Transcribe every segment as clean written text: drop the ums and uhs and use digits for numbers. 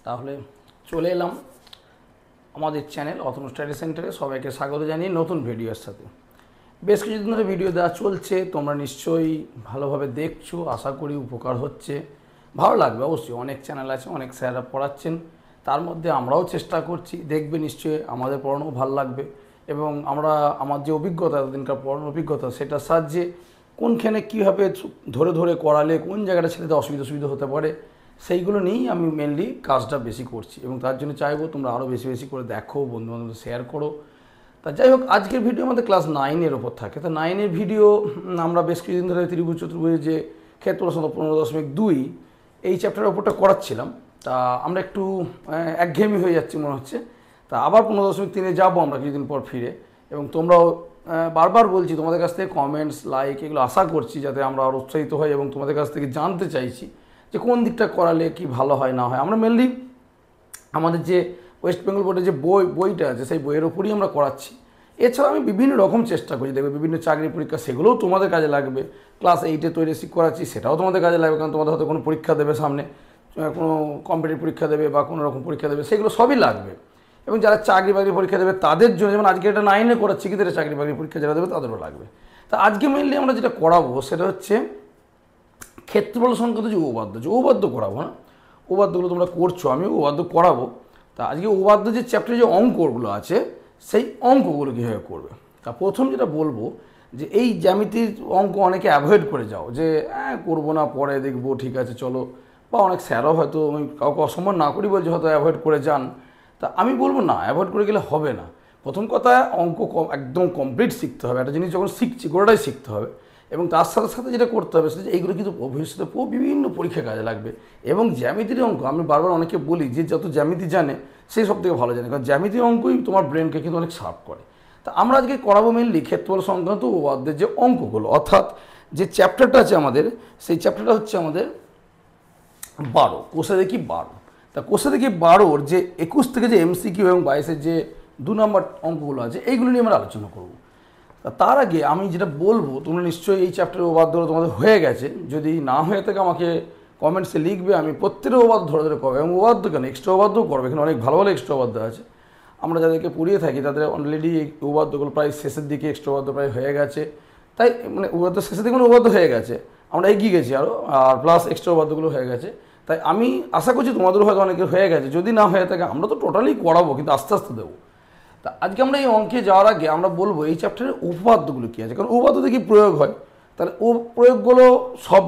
তাহলে চলে এলাম আমাদের চ্যানেল অতনু স্টাডি সেন্টারে। সবাইকে স্বাগত জানিয়ে নতুন ভিডিওর সাথে। বেশ কিছুদিন ধরে ভিডিও দেওয়া চলছে, তোমরা নিশ্চয়ই ভালোভাবে দেখছো, আশা করি উপকার হচ্ছে, ভালো লাগবে। অবশ্যই অনেক চ্যানেল আছে, অনেক স্যাররা পড়াচ্ছেন, তার মধ্যে আমরাও চেষ্টা করছি, দেখবে নিশ্চয়ই আমাদের পড়ানো ভালো লাগবে। এবং আমরা আমার যে অভিজ্ঞতা, এতদিনকার পড়ানোর অভিজ্ঞতা, সেটার সাহায্যে কোনখানে কীভাবে ধরে ধরে করালে কোন জায়গাটা ছেলেদের অসুবিধা হতে পারে সেইগুলো নিয়েই আমি মেনলি কাজটা বেশি করছি। এবং তার জন্য চাইবো তোমরা আরও বেশি বেশি করে দেখো, বন্ধুবান্ধবদের শেয়ার করো। তা যাই হোক, আজকের ভিডিও আমাদের ক্লাস 9-এর ওপর থাকে। তো 9-এর ভিডিও আমরা বেশ কিছুদিন ধরে ত্রিভুজ চতুর্ভুজের যে ক্ষেত্রফল 15.2 এই চ্যাপ্টারের ওপরটা করাচ্ছিলাম। তা আমরা একটু একঘেয়েমি হয়ে যাচ্ছি মনে হচ্ছে। তা আবার 15.3-এ যাবো আমরা কিছুদিন পর ফিরে। এবং তোমরাও বারবার বলছি, তোমাদের কাছ থেকে কমেন্টস, লাইক এগুলো আশা করছি, যাতে আমরা আরও উৎসাহিত হই। এবং তোমাদের কাছ থেকে জানতে চাইছি যে কোন দিকটা করালে কি ভালো হয় না হয়। আমরা মেনলি আমাদের যে ওয়েস্ট বেঙ্গল বোর্ডের যে বইটা আছে সেই বইয়ের ওপরই আমরা করাচ্ছি। এছাড়া আমি বিভিন্ন রকম চেষ্টা করছি, দেখবে বিভিন্ন চাকরি পরীক্ষা, সেগুলোও তোমাদের কাজে লাগবে। ক্লাস 8-এ তৈরি করাচ্ছি, সেটাও তোমাদের কাজে লাগবে, কারণ তোমাদের হয়তো কোনো পরীক্ষা দেবে সামনে, কোনো কম্পিটিটিভ পরীক্ষা দেবে বা কোনো রকম পরীক্ষা দেবে, সেগুলো সবই লাগবে। এবং যারা চাকরি বাকরি পরীক্ষা দেবে তাদের জন্য, যেমন আজকে এটা 9-এ করাচ্ছি, কিন্তু এটা চাকরি বাকরি পরীক্ষা যারা দেবে তাদেরও লাগবে। তা আজকে মেনলি আমরা যেটা করাবো সেটা হচ্ছে ক্ষেত্রফল সংক্রান্ত যে উপপাদ্য করাবো। না, উপপাদ্যগুলো তোমরা করছো, আমি উপপাদ্য করাবো। তা আজকে উপপাদ্য যে চ্যাপ্টারে যে অঙ্কগুলো আছে সেই অঙ্কগুলো কীভাবে করবে। তা প্রথম যেটা বলবো যে এই জ্যামিতির অঙ্ক অনেকে অ্যাভয়েড করে যাও, যে করবো না, পরে দেখবো, ঠিক আছে চলো, বা অনেক স্যারও হয়তো আমি কাউকে অসম্মান না করি বলছে হয়তো অ্যাভয়েড করে যান। তা আমি বলবো না, অ্যাভয়েড করে গেলে হবে না। প্রথম কথা, অঙ্ক একদম কমপ্লিট শিখতে হবে। একটা জিনিস যখন শিখছি গোটাটাই শিখতে হবে। এবং তার সাথে সাথে যেটা করতে হবে সেটা এইগুলো কিন্তু ভবিষ্যতে বিভিন্ন পরীক্ষায় কাজে লাগবে। এবং জ্যামিতির অঙ্ক আমি বারবার অনেকে বলি যে যত জ্যামিতি জানে সেই সব থেকে ভালো জানে, কারণ জ্যামিতির অঙ্কই তোমার ব্রেনকে কিন্তু অনেক শার্প করে। তা আমরা আজকে করাবো মেনলি ক্ষেত্রফল সংক্রান্ত উপপাদ্যের যে অঙ্কগুলো, অর্থাৎ যে চ্যাপ্টারটা আছে আমাদের, সেই চ্যাপ্টারটা হচ্ছে আমাদের 12, কোষে দেখি 12। তা কোষে দেখি 12-র যে 21 থেকে যে MCQ এবং 22-এর যে 2 নম্বর অঙ্কগুলো আছে, এইগুলো নিয়ে আমরা আলোচনা করবো। তার আগে আমি যেটা বলবো, তোমরা নিশ্চয়ই এই চ্যাপ্টারের উপপাদ্যগুলো তোমাদের হয়ে গেছে, যদি না হয়ে থাকে আমাকে কমেন্টসে লিখবে, আমি প্রত্যেকটা উপপাদ্য ধরে ধরে করবো। এবং উপপাদ্য কেন, এক্সট্রা উপপাদ্যও করবে, এখানে অনেক ভালো ভালো এক্সট্রা উপপাদ্য আছে। আমরা যাদেরকে পড়িয়ে থাকি তাদের অলরেডি এই উপপাদ্যগুলো প্রায় শেষের দিকে, এক্সট্রা উপপাদ্য প্রায় হয়ে গেছে। তাই মানে উপপাদ্য শেষের দিকে উপপাদ্য হয়ে গেছে, আমরা এগিয়ে গেছি আরও, আর প্লাস এক্সট্রা উপপাদ্যগুলো হয়ে গেছে। তাই আমি আশা করছি তোমাদেরও হয়তো অনেকের হয়ে গেছে। যদি না হয়ে থাকে আমরা তো টোটালি করাবো, কিন্তু আস্তে আস্তে দেবো। তা আজকে আমরা এই অঙ্কে যাওয়ার আগে আমরা বলবো এই চ্যাপ্টারের উপপাদ্যগুলো কী আছে, কারণ উপপাদ্য থেকে প্রয়োগ হয়। তাহলে ও প্রয়োগগুলো সব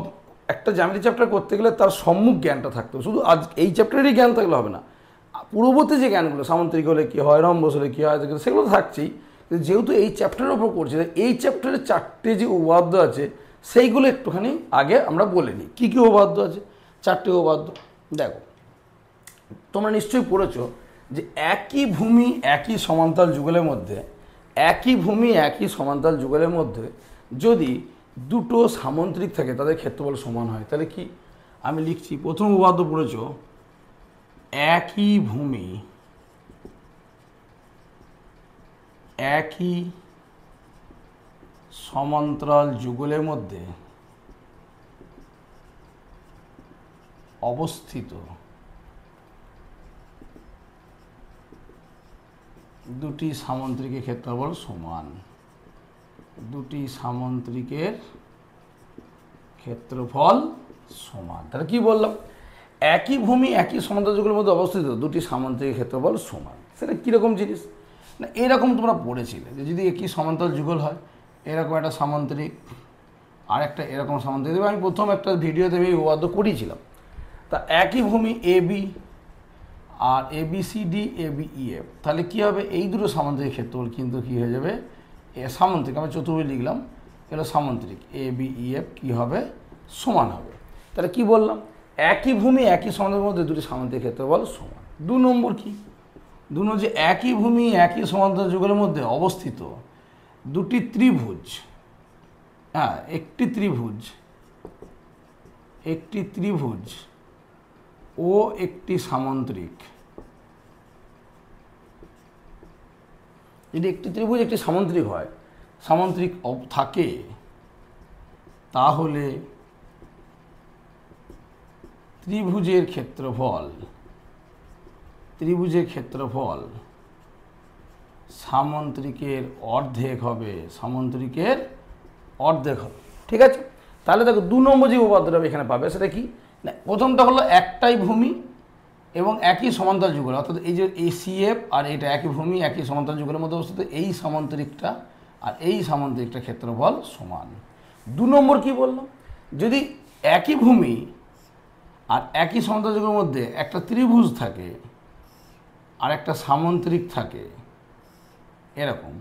একটা জ্যামিতি চ্যাপ্টার করতে গেলে তার সম্মুখ জ্ঞানটা থাকতে হবে। শুধু আজ এই চ্যাপ্টারেরই জ্ঞান থাকলে হবে না, পূর্ববর্তী যে জ্ঞানগুলো, সামন্ত্রিক হলে কী হয়, রম্বস হলে কী হয়, সেগুলো থাকছেই। কিন্তু যেহেতু এই চ্যাপ্টারের ওপর করছে, এই চ্যাপ্টারের 4টে যে উপপাদ্য আছে সেইগুলো একটুখানি আগে আমরা বলে নিই। কী কী উপপাদ্য আছে, 4টে উপপাদ্য। দেখো, তোমরা নিশ্চয়ই পড়েছো যে একই ভূমি একই সমান্তরাল যুগলের মধ্যে যদি দুটো সামন্ত্রিক থাকে তাদের ক্ষেত্রফল সমান হয়, তাহলে কি? আমি লিখছি, প্রথম উপপাদ্য পড়েছো, একই ভূমি একই সমান্তরাল যুগলের মধ্যে অবস্থিত দুটি সামন্ত্রিকের ক্ষেত্রফল সমান। দুটি সামন্ত্রিকের ক্ষেত্রফল সমান। তাহলে কি বললাম? একই ভূমি একই সমান্তরাল যুগলের মধ্যে অবস্থিত দুটি সামন্ত্রিকের ক্ষেত্রফল সমান। সেটা কীরকম জিনিস না, এরকম তোমরা পড়েছিলে যে যদি একই সমান্তরাল যুগল হয়, এরকম একটা সামন্ত্রিক আর একটা এরকম সামন্ত্রিক দেবে। আমি প্রথম একটা ভিডিওতে আমি উপপাদ্য করিয়েছিলাম। তা একই ভূমি AB আর ABCD ABEF, তাহলে কী হবে? এই দুটো সামন্ত্রিক ক্ষেত্রফল কিন্তু কী হয়ে যাবে? সামন্ত্রিক, আমি চতুর্ভুজ লিখলাম, এগুলো সামন্ত্রিক ABEF কী হবে? সমান হবে। তাহলে কি বললাম? একই ভূমি একই সমান্তরালের মধ্যে দুটি সামন্ত্রিক ক্ষেত্রফল সমান। 2 নম্বর কি? 2 নম্বর যে একই ভূমি একই সমান্তরাল যুগলের মধ্যে অবস্থিত দুটি ত্রিভুজ, একটি ত্রিভুজ ও একটি সামন্ত্রিক। যদি একটি ত্রিভুজ একটি সামন্ত্রিক হয়, সামন্ত্রিক থাকে, তাহলে ত্রিভুজের ক্ষেত্রফল ত্রিভুজের ক্ষেত্রফল সামন্ত্রিকের অর্ধেক হবে, সামন্ত্রিকের অর্ধেক হবে। ঠিক আছে, তাহলে দেখো 2 নম্বর যে উপপাদ্যটা এখানে পাবে সেটা কি না, প্রথমটা হলো একটাই ভূমি এবং একই সমান্তরাল যুগল, অর্থাৎ এই যে এই সিএফ আর এটা একই ভূমি একই সমান্তরাল যুগলের মধ্যে অবস্থিত, এই সামন্তরিকটা আর এই সামন্তরিকটা ক্ষেত্রফল সমান। 2 নম্বর কি বললাম, যদি একই ভূমি আর একই সমান্তরাল যুগের মধ্যে একটা ত্রিভুজ থাকে আর একটা সামন্তরিক থাকে এরকম,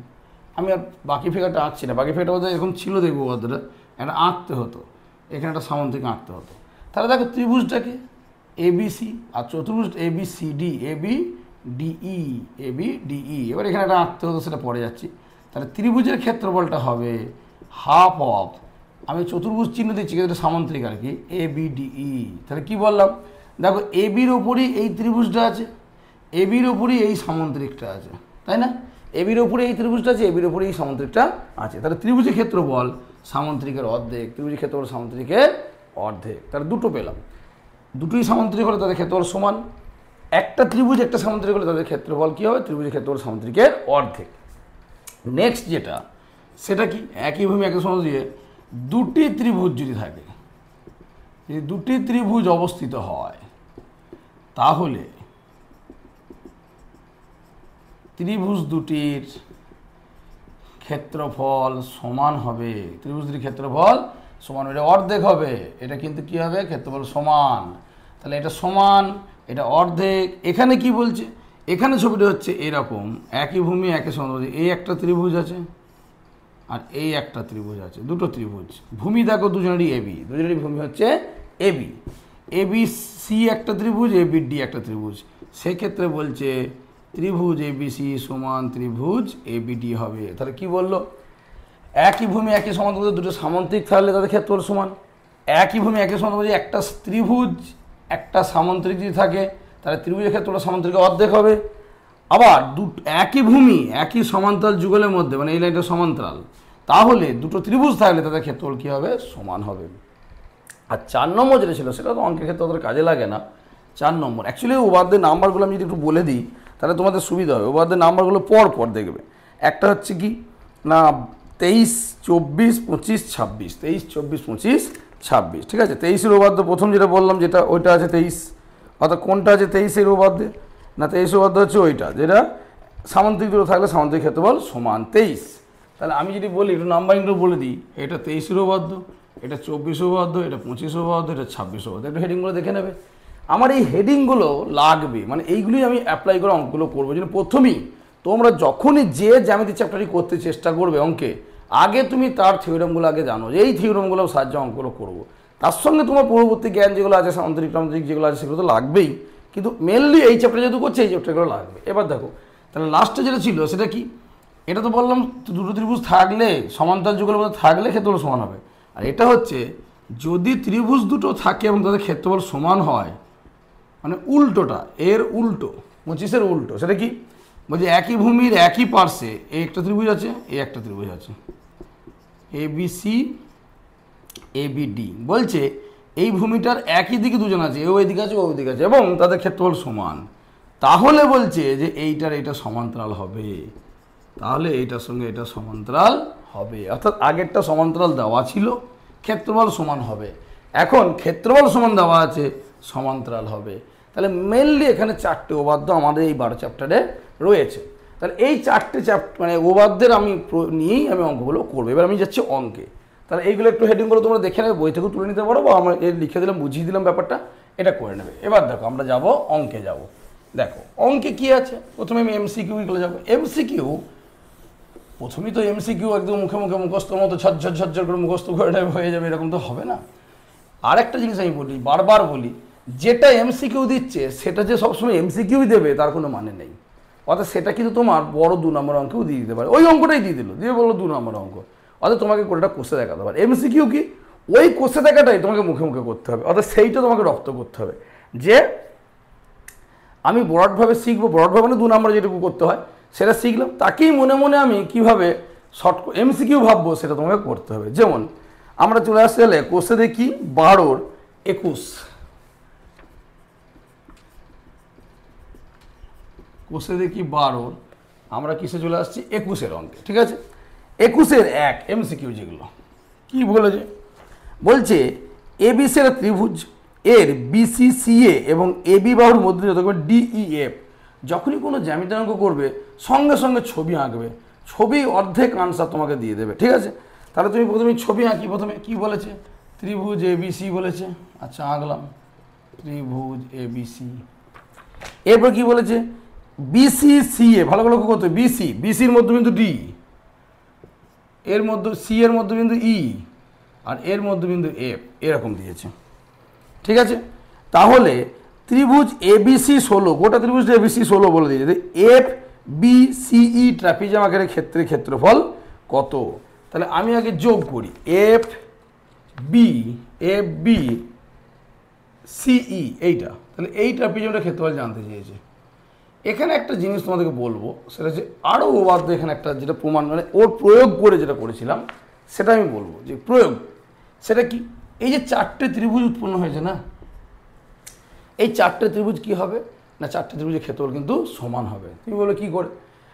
আমি আর বাকি ফিগারটা আঁকছি না, বাকি ফিগারটা বলতে এরকম ছিল দেখবো কথাটা, একটা আঁকতে হতো, এখানে একটা সামন্তরিক আঁকতে হতো। তাহলে দেখো ত্রিভুজটাকে এবিসি আর চতুর্ভুজ এবিসিডি, এবিডিই, এবিডিই, এবার এখানে একটা আঁকতে হতো, সেটা পরে যাচ্ছি। তাহলে ত্রিভুজের ক্ষেত্রফলটা হবে হাফ অফ, আমি চতুর্ভুজ চিহ্ন দিচ্ছি কিন্তু সামন্তরিক আর কি, এবিডিই। তাহলে কি বললাম, দেখো এবির ওপরই এই ত্রিভুজটা আছে, এবির ওপরই এই সামন্তরিকটা আছে, তাই না? এবির ওপরে এই ত্রিভুজটা আছে, এবির ওপরে এই সামন্তরিকটা আছে, তাহলে ত্রিভুজের ক্ষেত্রফল সামন্তরিকের অর্ধেক, ত্রিভুজের ক্ষেত্রফল সামন্তরিকের অর্ধেক। তাহলে দুটো পেলাম, দুটোই সামন্তরিক হলে তাদের ক্ষেত্রফল সমান। একটা ত্রিভুজ একটা সামন্তরিক হলে তাদের ক্ষেত্রফল কী হবে, ত্রিভুজের ক্ষেত্রফল সামন্তরিকের অর্ধেক। নেক্সট যেটা সেটা কি, একই ভূমি একই সমান্তরাল দিয়ে দুটি ত্রিভুজ যদি থাকে, যদি দুটি ত্রিভুজ অবস্থিত হয় তাহলে ত্রিভুজ দুটির ক্ষেত্রফল সমান হবে, ত্রিভুজ দুটির ক্ষেত্রফল সমান, এটা অর্ধেক হবে, এটা কিন্তু কি হবে, ক্ষেত্রফল সমান। তাহলে এটা সমান, এটা অর্ধেক। এখানে কি বলছে, এখানে ছবিটা হচ্ছে এরকম, একই ভূমি একই সমান্তরাল, এই একটা ত্রিভুজ আছে আর এই একটা ত্রিভুজ আছে, দুটো ত্রিভুজ, ভূমি দেখো দুজনেরই এবি, দুজনেরই ভূমি হচ্ছে এবি, এবি সি একটা ত্রিভুজ, এবি ডি একটা ত্রিভুজ, সেক্ষেত্রে বলছে ত্রিভুজ এবিসি সমান ত্রিভুজ এবিডি হবে। তাহলে কি বললো, একই ভূমি একই সমান্তরাল দুটো সামন্তরিক থাকলে তাদের ক্ষেত্রফল সমান। একই ভূমি একই সমান্তরাল একটা ত্রিভুজ একটা সামন্তরিক যদি থাকে তাহলে ত্রিভুজের ক্ষেত্রফল সামন্তরিকের অর্ধেক হবে। আবার একই ভূমি একই সমান্তরাল যুগলের মধ্যে, মানে এই লাইনটা সমান্তরাল, তাহলে দুটো ত্রিভুজ থাকলে তাদের ক্ষেত্রফল কী হবে, সমান হবে। আর 4 নম্বর যেটা ছিল সেটা তো অঙ্কের ক্ষেত্রে ওদের কাজে লাগে না। 4 নম্বর অ্যাকচুয়ালি উপাদ্যের নাম্বারগুলো আমি যদি একটু বলে দিই তাহলে তোমাদের সুবিধা হবে। উপাদ্যের নাম্বারগুলো পর পর দেখবে, একটা হচ্ছে কি না 23, 24, 25, 26, 23, 24, 25, 26, ঠিক আছে। 23-এর উপাদ্য প্রথম যেটা বললাম যেটা ওইটা আছে 23, অর্থাৎ কোনটা আছে 23-এর উপাদ্যে না, 23-এর উপাদ্য হচ্ছে ওইটা যেটা সামন্তরিক দুটো থাকলে সামন্তরিক ক্ষেত্রফল সমান 23। তাহলে আমি যদি বলি একটু নাম্বারিংটা বলে দিই, এটা 23-এর উপাদ্য, এটা 24-এর উপাদ্য, এটা 25-এর উপাদ্য, এটা 26-এর উপাদ্য, একটু হেডিংগুলো দেখে নেবে। আমার এই হেডিংগুলো লাগবে, মানে এইগুলোই আমি অ্যাপ্লাই করে অঙ্কগুলো করবো। যেন প্রথমেই তোমরা যখনই যে জ্যামিতি চ্যাপ্টারটি করতে চেষ্টা করবে অঙ্কে, আগে তুমি তার থিওরামগুলো আগে জানো, এই থিওরামগুলো সাহায্যে অঙ্কগুলো করবো। তার সঙ্গে তোমার পূর্ববর্তী জ্ঞান যেগুলো আছে সামন্তরিক টামন্তরিক যেগুলো আছে সেগুলো তো লাগবেই, কিন্তু মেনলি এই চ্যাপ্টার যেহেতু করছে এই চ্যাপ্টারগুলো লাগবে। এবার দেখো তাহলে লাস্টে যেটা ছিল সেটা কি, এটা তো বললাম দুটো ত্রিভুজ থাকলে সমান্তরাল যুগলের মধ্যে থাকলে ক্ষেত্রফল সমান হবে। আর এটা হচ্ছে যদি ত্রিভুজ দুটো থাকে এবং তাদের ক্ষেত্রফল সমান হয়, মানে উল্টোটা, এর উল্টো 25-এর উল্টো, সেটা কি বলছে, একই ভূমির একই পার্শ্বে এই একটা ত্রিভুজ আছে, এই একটা ত্রিভুজ আছে, এবিসি এবিডি, বলছে এই ভূমিটার একই দিকে দুজন আছে, এও এদিকে আছে ও ওইদিকে আছে এবং তাদের ক্ষেত্রফল সমান, তাহলে বলছে যে এইটার এটা সমান্তরাল হবে, তাহলে এইটার সঙ্গে এটা সমান্তরাল হবে। অর্থাৎ আগেরটা সমান্তরাল দেওয়া ছিল, ক্ষেত্রফল সমান হবে, এখন ক্ষেত্রফল সমান দেওয়া আছে, সমান্তরাল হবে। তাহলে মেনলি এখানে 4টে উপাদ্য আমাদের এই 12 চ্যাপ্টারে রয়েছে। তাহলে এই 4টে মানে উপাদ্যের আমি নিয়েই আমি অঙ্কগুলো করবো। এবার আমি যাচ্ছি অঙ্কে, তাহলে এইগুলো একটু হেডিংগুলো তোমরা দেখে নেবে, বই থেকেও তুলে নিতে পারো বা আমরা লিখে দিলাম, বুঝিয়ে দিলাম ব্যাপারটা, এটা করে নেবে। এবার দেখো আমরা যাব অঙ্কে যাব। দেখো অঙ্কে কি আছে, প্রথমে আমি এমসিকিউগুলো যাবো। এমসিকিউ প্রথমেই তো এমসিকিউ একদম মুখে মুখে মুখস্থর মতো ঝরঝর ঝরঝর করে মুখস্থ করে হয়ে যাবে, এরকম তো হবে না। আর একটা জিনিস আমি বলি, বারবার বলি, যেটা এমসিকিউ দিচ্ছে সেটা যে সবসময় এমসিকিউই দেবে তার কোনো মানে নেই। অর্থাৎ সেটা কিন্তু তোমার বড় 2 নম্বর অঙ্কেও দিয়ে দিতে পারে, ওই অঙ্কটাই দিয়ে দিল, দিয়ে বললো 2 নম্বর অঙ্ক, অর্থাৎ তোমাকে কোনটা কষে দেখাতে পারে। এমসিকিউ কি, ওই কষে দেখাটাই তোমাকে মুখে মুখে করতে হবে, অর্থাৎ সেইটা তোমাকে রপ্ত করতে হবে যে আমি ব্রডভাবে শিখবো, ব্রডভাবে মানে 2 নম্বরে যেটুকু করতে হয় সেটা শিখলাম, তাকেই মনে মনে আমি কীভাবে শর্ট এমসিকিউ ভাববো সেটা তোমাকে করতে হবে। যেমন আমরা চলে আসতে গেলে কোষে দেখি 12-21, কোষে দেখি 12, আমরা কিসে চলে আসছি 21-এর অঙ্কে। ঠিক আছে, 21-এর 1 MCQ যেগুলো কি বলেছে, বলছে ABC এর ত্রিভুজ এর BCCA এবং AB বাহুর মধ্যে যত DEF যখনই কোনো জ্যামিতি অঙ্ক করবে সঙ্গে সঙ্গে ছবি আঁকবে, ছবি অর্ধেক আনসার তোমাকে দিয়ে দেবে। ঠিক আছে, তাহলে তুমি প্রথমে ছবি আঁকি, প্রথমে কি বলেছে ত্রিভুজ ABC বলেছে, আচ্ছা আঁকলাম ত্রিভুজ ABC। এরপর কি বলেছে BCCA, ভালো করে লক্ষ্য করতে, BCর মধ্যবিন্দু D, এর মধ্যে C এর মধ্যবিন্দু E আর এর মধ্যবিন্দু F, এরকম দিয়েছে। ঠিক আছে, তাহলে ত্রিভুজ ABC 16, গোটা ত্রিভুজ ABC 16 বলে দিয়েছে। FBCE ট্রাপিজিয়াম আকারের ক্ষেত্রফল কত? তাহলে আমি আগে যোগ করি FBCE এইটা, তাহলে এই ট্রাপিজিয়ামটার ক্ষেত্রফল জানতে চেয়েছে। এখানে একটা জিনিস তোমাদেরকে বলবো, সেটা হচ্ছে আরও অবাধ্য, এখানে একটা যেটা প্রমাণ মানে ওর প্রয়োগ করে যেটা করেছিলাম সেটা আমি বলবো যে প্রয়োগ সেটা কি, এই যে 4টে ত্রিভুজ উৎপন্ন হয়েছে না, এই 4টে ত্রিভুজ কি হবে না, 4টে ত্রিভুজের ক্ষেত্রফল কিন্তু সমান হবে। তুমি বলো কি করে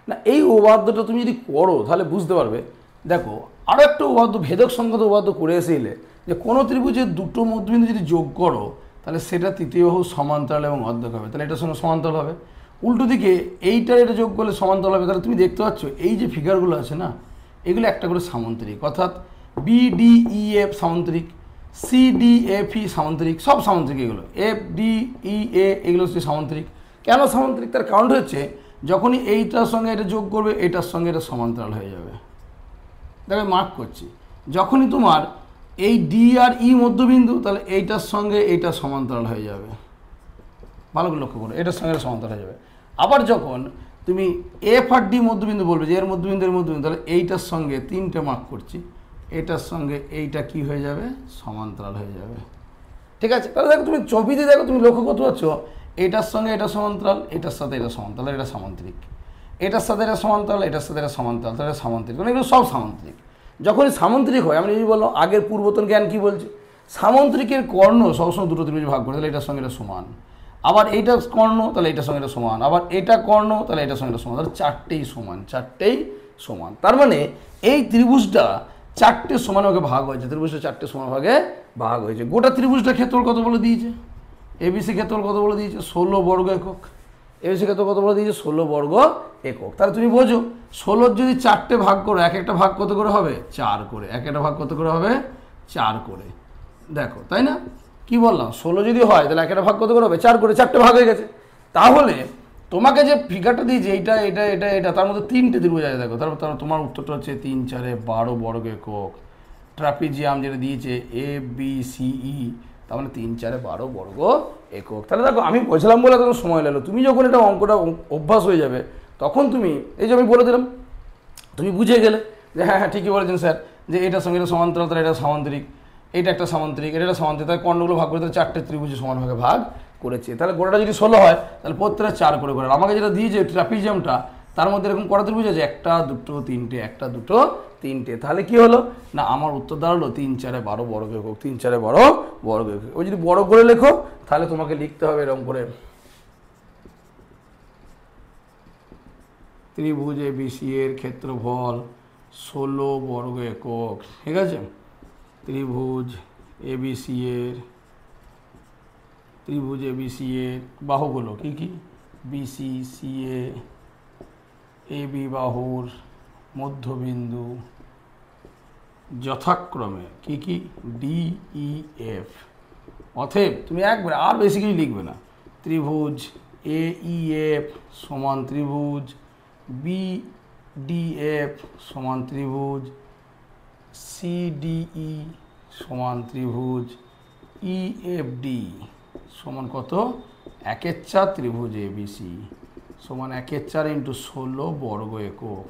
না, এই অবাধ্যটা তুমি যদি করো তাহলে বুঝতে পারবে। দেখো আরও একটা অবাধ্য, ভেদক সংগত অবাধ্য করে এসেছিলে যে কোনো ত্রিভুজের দুটো মধ্যবিন্দু যদি যোগ করো তাহলে সেটা তৃতীয় বাহু সমান্তরাল এবং অর্ধক হবে, তাহলে এটার সঙ্গে সমান্তরাল হবে। উল্টো দিকে এইটার এটা যোগ করলে সমান্তরাল হবে। তাহলে তুমি দেখতে পাচ্ছ এই যে ফিগারগুলো আছে না, এগুলো একটা করে সামান্তরিক, অর্থাৎ BDEF সামান্তরিক, CDFE সামান্তরিক, সব সামান্তরিক। এগুলো FDEA এগুলো হচ্ছে সামান্তরিক। কেন সামান্তরিক? তার কারণ হচ্ছে যখনই এইটার সঙ্গে এটা যোগ করবে এটার সঙ্গে এটা সমান্তরাল হয়ে যাবে। দেখো মার্ক করছি, যখনই তোমার এই D আর E মধ্যবিন্দু, তাহলে এইটার সঙ্গে এইটা সমান্তরাল হয়ে যাবে। ভালো করে লক্ষ্য করো, এটার সঙ্গে এটা সমান্তরাল হয়ে যাবে। আবার যখন তুমি F আর D মধ্যবিন্দু বলবে যে এর মধ্যবিন্দু, তাহলে এইটার সঙ্গে 3টে মার্ক করছি, এটার সঙ্গে এইটা কি হয়ে যাবে, সমান্তরাল হয়ে যাবে। ঠিক আছে, তাহলে দেখো তুমি ছবিতে দেখো, তুমি লক্ষ্য করতে পারছো এটার সঙ্গে এটা সমান্তরাল, এটার সাথে এটা সমান্তরাল, এটা সামান্তরিক, এটার সাথে এটা সমান্তরাল, এটার সাথে এটা সমান্তরাল, তাহলে সামান্তরিক, মানে এগুলো সব সামান্তরিক। যখনই সামান্তরিক হয়, আমি যদি বললাম আগের পূর্বতন জ্ঞান কি বলছে, সামান্তরিকের কর্ণ সবসময় দুটো ত্রিভুজ ভাগ করে, তাহলে এটার সঙ্গে এটা সমান, আবার এইটা কর্ণ তাহলে এটার সঙ্গে এটা সমান, আবার এটা কর্ণ তাহলে এটার সঙ্গে এটা সমান, তাহলে 4টেই সমান, 4টেই সমান। তার মানে এই ত্রিভুজটা 4টে সমান ভাগে ভাগ হয়েছে, ত্রিভুজটা 4টে সমান ভাগে ভাগ হয়েছে। গোটা ত্রিভুজটা ক্ষেত্রফল কত বলে দিয়েছে, ABC ক্ষেত্রফল কত বলে দিয়েছে, 16 বর্গ একক। ABC ক্ষেত্রফল কত বলে দিয়েছে, 16 বর্গ একক। তাহলে তুমি বোঝো 16 যদি 4টে ভাগ করো, এক একটা ভাগ কত করে হবে, 4 করে, এক একটা ভাগ কত করে হবে, 4 করে। দেখো তাই না, কি বললাম, 16 যদি হয় তাহলে এক একটা ভাগ কত করে হবে, 4 করে, 4টে ভাগ হয়ে গেছে। তাহলে তোমাকে যে ফিগারটা দিয়েছে এইটা এটা এটা এটা, তার মধ্যে 3টে ত্রিভুজ আছে। দেখো তারপর তোমার উত্তরটা হচ্ছে 3 4 12 বর্গ একক। ট্রাপিজিয়াম যেটা দিয়েছে ABCE, তার মানে 3 4 12 বর্গ একক। তাহলে দেখো আমি বোঝালাম বলে তখন সময় লাগলো, তুমি যখন এটা অঙ্কটা অভ্যাস হয়ে যাবে তখন তুমি এই যে আমি বলে দিলাম তুমি বুঝে গেলে যে হ্যাঁ হ্যাঁ ঠিকই বলেছেন স্যার, যে এটার সঙ্গে এটা সমান্তরাল, তাহলে এটা সামান্তরিক, এটা একটা সামান্তরিক, এটা সামান্তরিক, তাহলে কর্ণগুলো ভাগ করে তাহলে 4টে ত্রিভুজে সমানভাবে ভাগ করেছে। তাহলে গোটাটা যদি 16 হয় তাহলে প্রত্যেকটা 4 করে করে। আমাকে যেটা দিয়েছে ট্রাপিজিয়ামটা, তার মধ্যে এরকম কটা ত্রিভুজ আছে, 1 2 3টে, 1 2 3টে। তাহলে কি হলো না, আমার উত্তর দাঁড়ালো 3 4 12 বর্গ একক, 3 4 12 বর্গ একক। ওই যদি বড় করে লেখো তাহলে তোমাকে লিখতে হবে এরকম করে, ত্রিভুজ ABC এর ক্ষেত্রফল 16 বর্গ একক। ঠিক আছে, ত্রিভুজ ABC এর বাহুগুলো কি কি, BC CA, AB বাহুর মধ্যবিন্দু যথাক্রমে কি কি, DEF। অতএব তুমি একবার আর বেশি কিছু লিখবে না, ত্রিভুজ AEF সমান ত্রিভুজ BDF সমান ত্রিভুজ CDE সমান ত্রিভুজ EFD সমান কত, 1/4 ত্রিভুজ ABC সমান 1/4 × 16 বর্গ একক,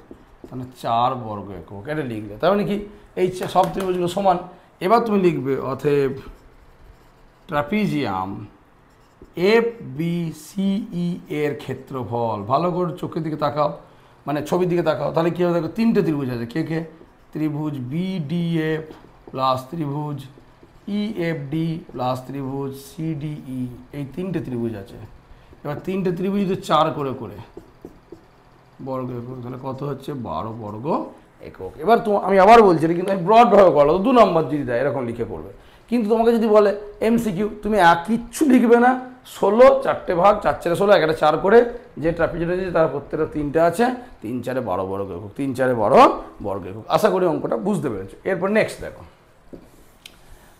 তাহলে 4 বর্গ একক। এটা লিখলে তার মানে কি এই সব ত্রিভুজগুলো সমান। এবার তুমি লিখবে অতএব ট্রাপিজিয়াম FBCE এর ক্ষেত্রফল, ভালো করে চোখের দিকে তাকাও, মানে ছবির দিকে তাকাও, তাহলে কী হবে দেখো 3টে ত্রিভুজ আছে, কে কে, ত্রিভুজ BDF প্লাস ত্রিভুজ EFD প্লাস ত্রিভুজ CDE, এই 3টে ত্রিভুজ আছে। এবার 3টে ত্রিভুজ যদি 4 করে করে, বর্গ একক, তাহলে কত হচ্ছে 12 বর্গ একক। এবার তো আমি আবার বলছি, এটা কিন্তু আমি ব্রডভাবে করলো, 2 নম্বর যদি দেয় এরকম লিখে করবে। কিন্তু তোমাকে যদি বলে এমসিকিউ, তুমি কিচ্ছু লিখবে না, 16 4টে ভাগ, 4 4 16, একটা 4 করে যে ট্রাপিজয়েড আছে তার প্রত্যেকটা 3টে আছে, 3 4 12 বর্গ একক, 3 4 12 বর্গ একক। আশা করি অঙ্কটা বুঝতে পেরেছো। এরপর নেক্সট দেখো,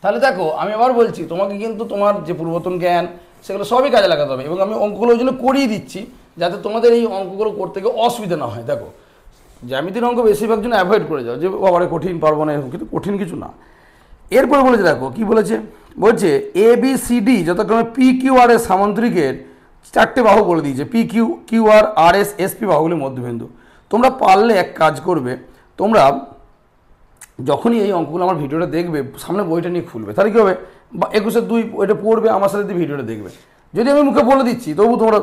তাহলে দেখো আমি আবার বলছি, তোমাকে কিন্তু তোমার যে পূর্বতন জ্ঞান সেগুলো সবই কাজে লাগাতে হবে, এবং আমি অঙ্কগুলো ওই জন্য করিয়ে দিচ্ছি যাতে তোমাদের এই অঙ্কগুলো করতে গিয়ে অসুবিধা না হয়। দেখো জ্যামিতির অঙ্ক বেশিরভাগ জন্য অ্যাভয়েড করে যাও, যে আবার কঠিন পারবো না, এরকম কিন্তু কঠিন কিছু না। এরপরে বলেছে, দেখো কি বলেছে, বলছে এ বি সি ডি যথাক্রমে পি কিউ আর এস সামান্তরিকের 4টে বাহু বলে দিয়েছে, পি কিউ কিউ আর আর এস এস পি বাহুগুলির মধ্যবিন্দু। তোমরা পারলে এক কাজ করবে, তোমরা যখনই এই অঙ্কগুলো আমার ভিডিওটা দেখবে, সামনে বইটা নিয়ে খুলবে, তাহলে কী হবে, 21-2 ওইটা পড়বে, আমার সাথে দিয়ে ভিডিওটা দেখবে। যদি আমি মুখে বলে দিচ্ছি তবু তোমরা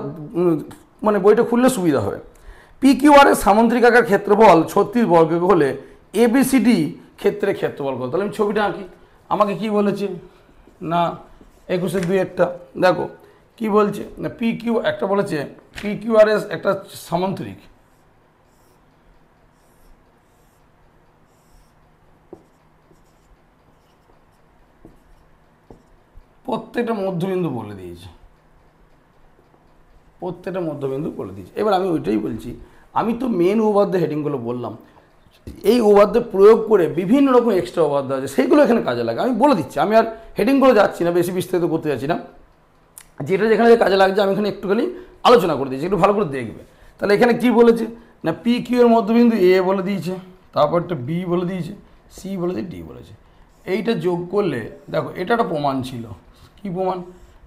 মানে বইটা খুললে সুবিধা হবে। পি কিউ আর এর সামান্তরিক আকার ক্ষেত্রফল 36 বর্গ একক হলে এবিসিডি ক্ষেত্রে ক্ষেত্রফল কত। তাহলে আমি ছবিটা আঁকি। আমাকে কি বলেছে না 21-2 একটা, দেখো কি বলছে না পি কিউ একটা বলেছে, পি কিউ আর এস একটা সামান্তরিক, প্রত্যেকটা মধ্যবিন্দু বলে দিয়েছে, প্রত্যেকটা মধ্যবিন্দু বলে দিয়েছে। এবার আমি ওইটাই বলছি, আমি তো মেন উপপাদ্য হেডিংগুলো বললাম, এই উপপাদ্য প্রয়োগ করে বিভিন্ন রকম এক্সট্রা উপপাদ্য আছে, সেইগুলো এখানে কাজে লাগে। আমি বলে দিচ্ছি, আমি আর হেডিংগুলো যাচ্ছি না, বেশি বিস্তারিত করতে যাচ্ছি না, যেটা যেখানে কাজে লাগছে আমি এখানে একটুখানি আলোচনা করে দিয়েছি, একটু ভালো করে দেখবে। তাহলে এখানে কি বলেছে না পি কিউ এর মধ্যবিন্দু এ বলে দিয়েছে, তারপরটা বি বলে দিয়েছে, সি বলে দিয়ে ডি বলেছে। এইটা যোগ করলে দেখো এটা একটা প্রমাণ ছিল, কি প্রমাণ